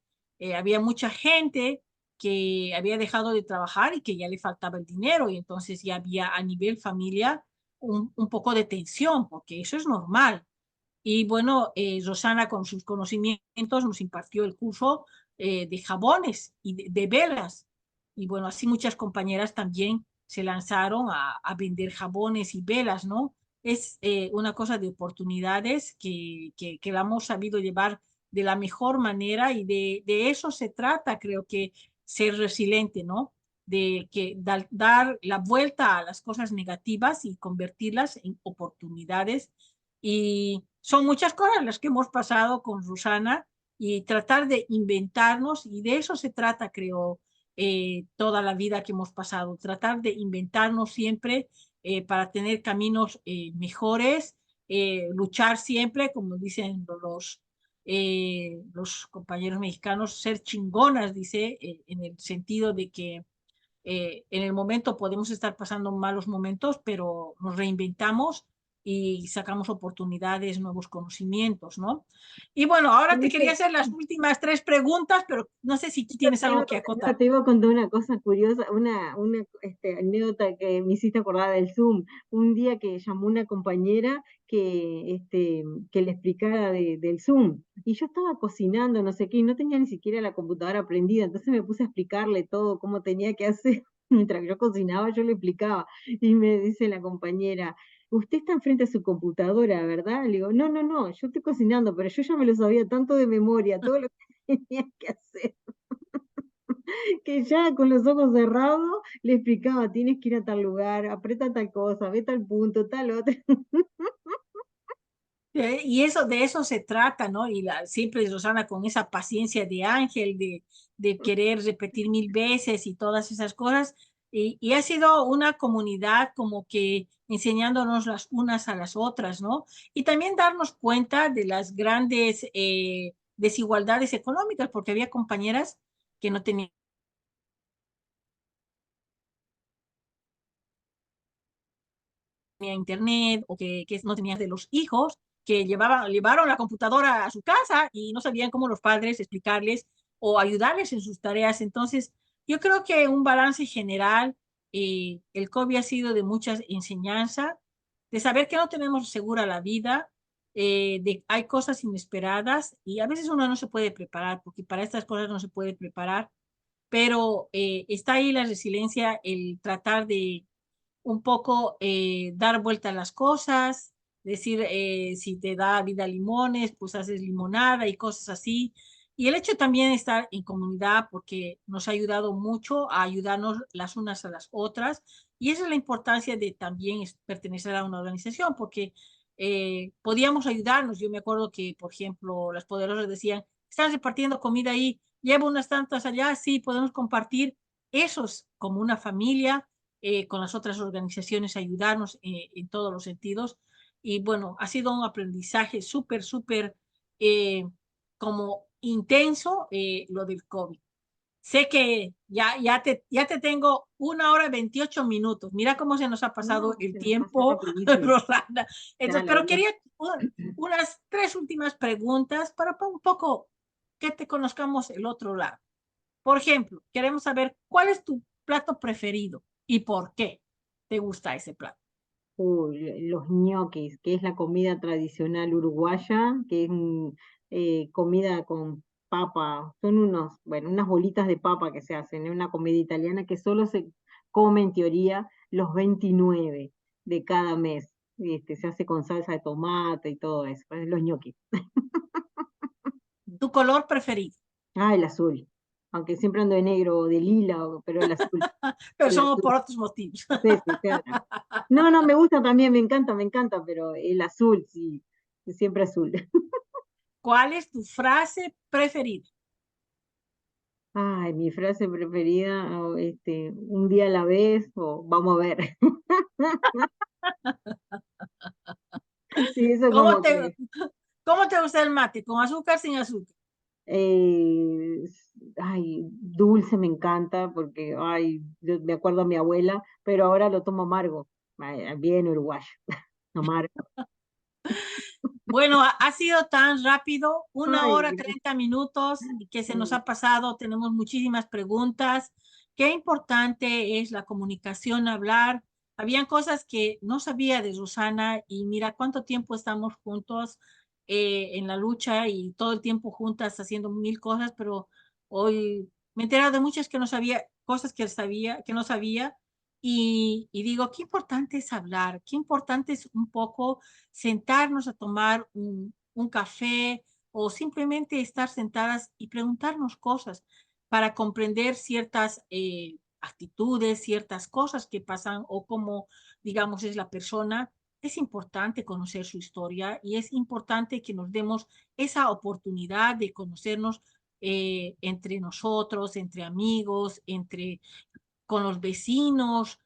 había mucha gente que había dejado de trabajar y que ya le faltaba el dinero y entonces ya había a nivel familia un poco de tensión, porque eso es normal. Y bueno, Rosana con sus conocimientos nos impartió el curso de jabones y de velas. Y bueno, así muchas compañeras también se lanzaron a vender jabones y velas, ¿no? Es una cosa de oportunidades que la hemos sabido llevar de la mejor manera y de eso se trata, creo que ser resiliente, ¿no? De que dar la vuelta a las cosas negativas y convertirlas en oportunidades y son muchas cosas las que hemos pasado con Rosana y tratar de inventarnos, y de eso se trata, creo, toda la vida que hemos pasado, tratar de inventarnos siempre para tener caminos mejores, luchar siempre, como dicen los compañeros mexicanos, ser chingonas, dice, en el sentido de que en el momento podemos estar pasando malos momentos, pero nos reinventamos y sacamos oportunidades, nuevos conocimientos, ¿no? Y bueno, ahora te quería hacer las últimas tres preguntas, pero no sé si tú tienes Te iba, algo que acotar. te iba a contar una cosa curiosa, una anécdota que me hiciste acordar del Zoom. Un día que llamó una compañera que le explicara del Zoom, y yo estaba cocinando, no sé qué, y no tenía ni siquiera la computadora prendida, entonces me puse a explicarle todo, cómo tenía que hacer. Mientras yo cocinaba, yo le explicaba, y me dice la compañera, usted está enfrente de su computadora, ¿verdad? Le digo, no, no, no, yo estoy cocinando, pero yo ya me lo sabía tanto de memoria, todo lo que tenía que hacer que ya con los ojos cerrados le explicaba, tienes que ir a tal lugar, aprieta tal cosa, ve tal punto, tal otro. Y eso, de eso se trata, ¿no? Y siempre Rosana con esa paciencia de ángel, de querer repetir mil veces y todas esas cosas. Y ha sido una comunidad como que enseñándonos las unas a las otras, ¿no? Y también darnos cuenta de las grandes desigualdades económicas, porque había compañeras que no tenían internet o que no tenían de los hijos, que llevaron la computadora a su casa y no sabían cómo los padres explicarles o ayudarles en sus tareas. Entonces, yo creo que un balance general, el COVID ha sido de mucha enseñanza, de saber que no tenemos segura la vida, hay cosas inesperadas y a veces uno no se puede preparar, porque para estas cosas no se puede preparar, pero está ahí la resiliencia, el tratar de un poco dar vuelta a las cosas, decir, si te da vida limones, pues haces limonada y cosas así. Y el hecho también de estar en comunidad, porque nos ha ayudado mucho a ayudarnos las unas a las otras. Y esa es la importancia de también pertenecer a una organización, porque podíamos ayudarnos. Yo me acuerdo que, por ejemplo, las poderosas decían, están repartiendo comida ahí, llevo unas tantas allá, sí, podemos compartir. Eso es como una familia con las otras organizaciones, ayudarnos en todos los sentidos. Y bueno, ha sido un aprendizaje súper, súper como intenso lo del COVID. Sé que ya te tengo 1 hora 28 minutos. Mira cómo se nos ha pasado No, el se nos pasa tiempo, rapidísimo. Rosana. Ya Entonces, lo pero vi. quería unas tres últimas preguntas para un poco que te conozcamos el otro lado. Por ejemplo, queremos saber cuál es tu plato preferido y por qué te gusta ese plato. Uy, los ñoquis, que es la comida tradicional uruguaya, que es comida con papa, son bueno, unas bolitas de papa que se hacen, es una comida italiana que solo se come en teoría los 29 de cada mes. Se hace con salsa de tomate y todo eso, pues, los ñoquis. Tu color preferido. Ah, el azul. aunque siempre ando de negro o de lila, pero Pero el somos azul, por otros motivos. sí, sí, claro. No, no, me gusta también, me encanta, pero el azul, sí, siempre azul. ¿Cuál es tu frase preferida? Ay, mi frase preferida, un día a la vez, o vamos a ver. Sí, eso ¿Cómo como te, que, cómo te gusta el mate? ¿Con azúcar, sin azúcar? ay, dulce me encanta, porque, ay, yo me acuerdo a mi abuela, pero ahora lo tomo amargo, bien uruguayo, amargo. Bueno, ha sido tan rápido, una Ay, hora, 30 minutos, y que se nos ha pasado. Tenemos muchísimas preguntas. Qué importante es la comunicación, hablar. Habían cosas que no sabía de Susana y mira cuánto tiempo estamos juntos en la lucha y todo el tiempo juntas haciendo mil cosas, pero hoy me he enterado de muchas que no sabía, cosas que sabía, que no sabía. Y digo, qué importante es hablar, qué importante es un poco sentarnos a tomar un café o simplemente estar sentadas y preguntarnos cosas para comprender ciertas actitudes, ciertas cosas que pasan o cómo, digamos, es la persona. Es importante conocer su historia y es importante que nos demos esa oportunidad de conocernos entre nosotros, entre amigos, entre con los vecinos.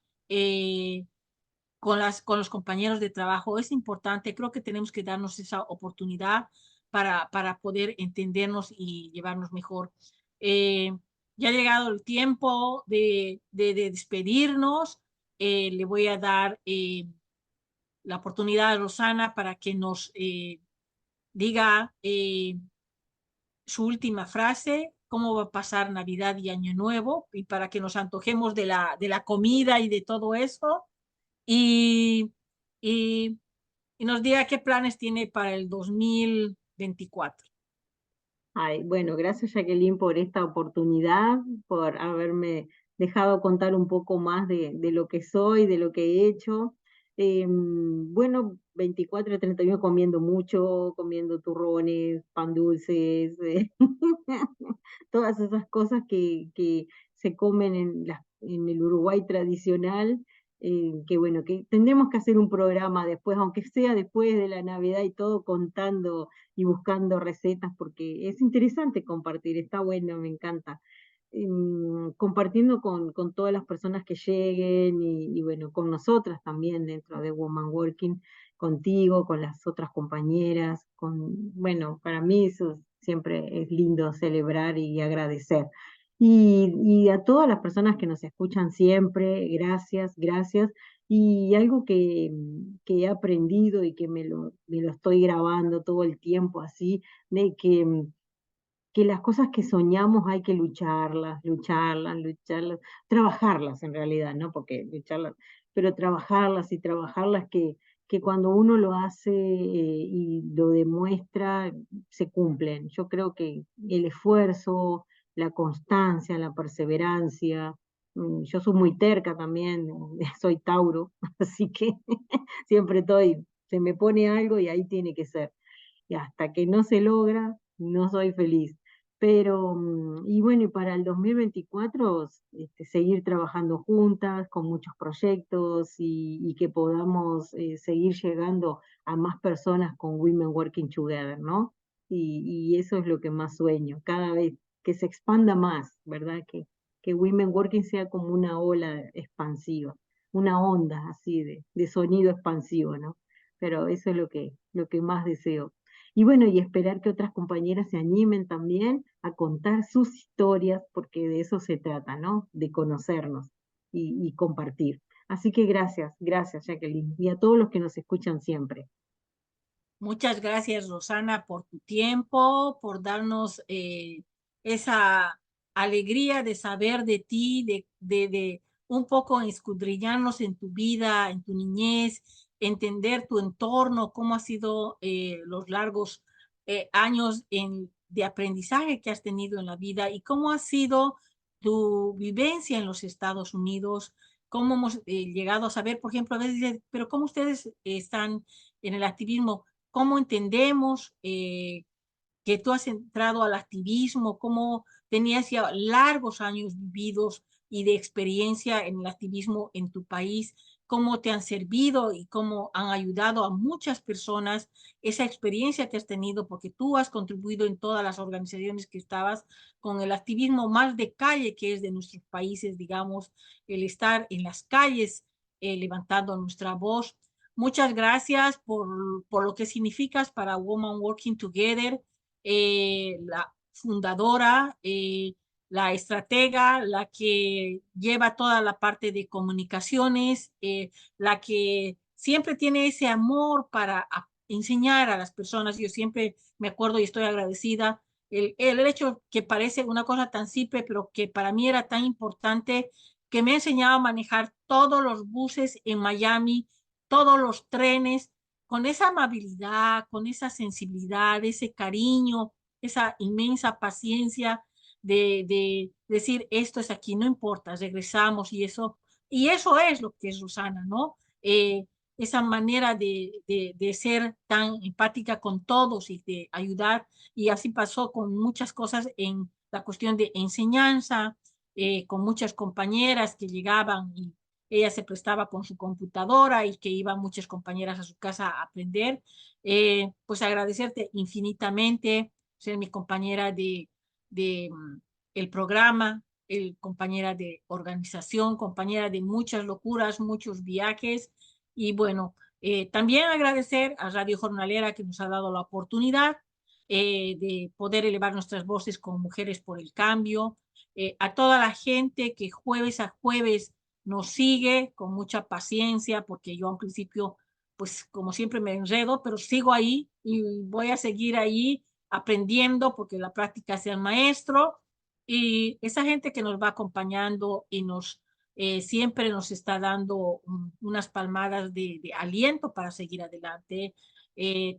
Con los compañeros de trabajo. Es importante, creo que tenemos que darnos esa oportunidad para poder entendernos y llevarnos mejor. Eh, ya ha llegado el tiempo de despedirnos. Le voy a dar la oportunidad a Rosana para que nos diga su última frase, cómo va a pasar Navidad y Año Nuevo, y para que nos antojemos de la comida y de todo eso. Y, y, y nos diga qué planes tiene para el 2024. Ay, bueno, gracias Jacqueline por esta oportunidad, por haberme dejado contar un poco más de lo que soy, de lo que he hecho. Bueno, 24 y 31 comiendo mucho, comiendo turrones, pan dulces, todas esas cosas que se comen en el Uruguay tradicional, que bueno, que tendremos que hacer un programa después, aunque sea después de la Navidad y todo, contando y buscando recetas, porque es interesante compartir, está bueno, me encanta. Compartiendo con todas las personas que lleguen y bueno, con nosotras también dentro de Woman Working, contigo, con las otras compañeras, bueno, para mí eso siempre es lindo celebrar y agradecer. Y a todas las personas que nos escuchan siempre, gracias, gracias. Y algo que he aprendido y que me lo estoy grabando todo el tiempo así, de que las cosas que soñamos hay que lucharlas, lucharlas, lucharlas, trabajarlas en realidad, ¿no? Porque lucharlas, pero trabajarlas y trabajarlas que cuando uno lo hace y lo demuestra, se cumplen. Yo creo que el esfuerzo, la constancia, la perseverancia, yo soy muy terca también, soy Tauro, así que siempre estoy, se me pone algo y ahí tiene que ser. Y hasta que no se logra, no soy feliz. Pero, y bueno, y para el 2024, seguir trabajando juntas con muchos proyectos y que podamos seguir llegando a más personas con Women Working Together, ¿no? Y eso es lo que más sueño, cada vez que se expanda más, ¿verdad? Que Women Working sea como una ola expansiva, una onda así de sonido expansivo, ¿no? Pero eso es lo que más deseo. Y bueno, y esperar que otras compañeras se animen también a contar sus historias, porque de eso se trata, ¿no? De conocernos y compartir. Así que gracias, gracias, Jacqueline, y a todos los que nos escuchan siempre. Muchas gracias, Rosana, por tu tiempo, por darnos esa alegría de saber de ti, de un poco escudriñarnos en tu vida, en tu niñez, entender tu entorno, cómo ha sido los largos años de aprendizaje que has tenido en la vida y cómo ha sido tu vivencia en los Estados Unidos, cómo hemos llegado a saber, por ejemplo, a veces, pero cómo ustedes están en el activismo, cómo entendemos que tú has entrado al activismo, cómo tenías ya largos años vividos y de experiencia en el activismo en tu país, cómo te han servido y cómo han ayudado a muchas personas, esa experiencia que has tenido, porque tú has contribuido en todas las organizaciones que estabas con el activismo más de calle que es de nuestros países, digamos, el estar en las calles levantando nuestra voz. Muchas gracias por lo que significas para Women Working Together, la fundadora, la estratega, la que lleva toda la parte de comunicaciones, la que siempre tiene ese amor para enseñar a las personas. Yo siempre me acuerdo y estoy agradecida. El hecho que parece una cosa tan simple, pero que para mí era tan importante, que me ha enseñado a manejar todos los buses en Miami, todos los trenes, con esa amabilidad, con esa sensibilidad, ese cariño, esa inmensa paciencia de decir esto es aquí, no importa, regresamos y eso es lo que es Rosana, ¿no? Esa manera de ser tan empática con todos y de ayudar, y así pasó con muchas cosas en la cuestión de enseñanza, con muchas compañeras que llegaban y ella se prestaba con su computadora y que iban muchas compañeras a su casa a aprender. Pues agradecerte infinitamente, ser mi compañera de el programa, compañera de organización, compañera de muchas locuras, muchos viajes. Y bueno, también agradecer a Radio Jornalera que nos ha dado la oportunidad de poder elevar nuestras voces con Mujeres por el Cambio, a toda la gente que jueves a jueves nos sigue con mucha paciencia, porque yo al principio, pues como siempre me enredo, pero sigo ahí y voy a seguir ahí aprendiendo porque la práctica es el maestro, y esa gente que nos va acompañando y siempre nos está dando unas palmadas de aliento para seguir adelante.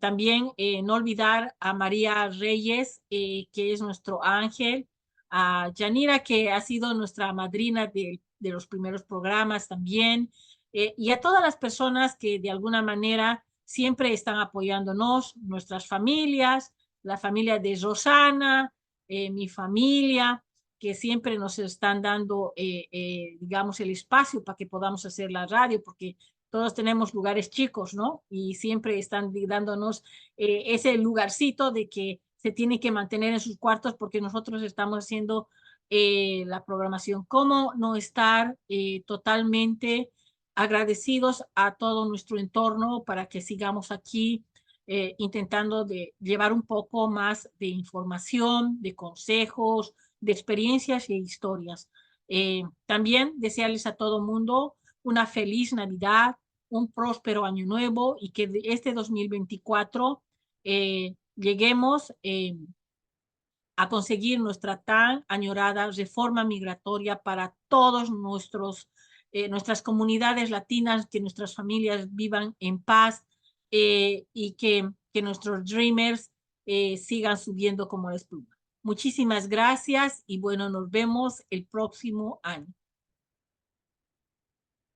También no olvidar a María Reyes, que es nuestro ángel, a Yanira, que ha sido nuestra madrina de los primeros programas también, y a todas las personas que de alguna manera siempre están apoyándonos, nuestras familias, la familia de Rosana, mi familia, que siempre nos están dando, digamos, el espacio para que podamos hacer la radio, porque todos tenemos lugares chicos, ¿no? Y siempre están dándonos ese lugarcito de que se tiene que mantener en sus cuartos porque nosotros estamos haciendo la programación. ¿Cómo no estar totalmente agradecidos a todo nuestro entorno para que sigamos aquí intentando de llevar un poco más de información, de consejos, de experiencias e historias? También desearles a todo mundo una feliz Navidad, un próspero año nuevo, y que este 2024 lleguemos a conseguir nuestra tan añorada reforma migratoria para todos nuestras comunidades latinas, que nuestras familias vivan en paz, y que nuestros dreamers sigan subiendo como la espuma. Muchísimas gracias y bueno, nos vemos el próximo año.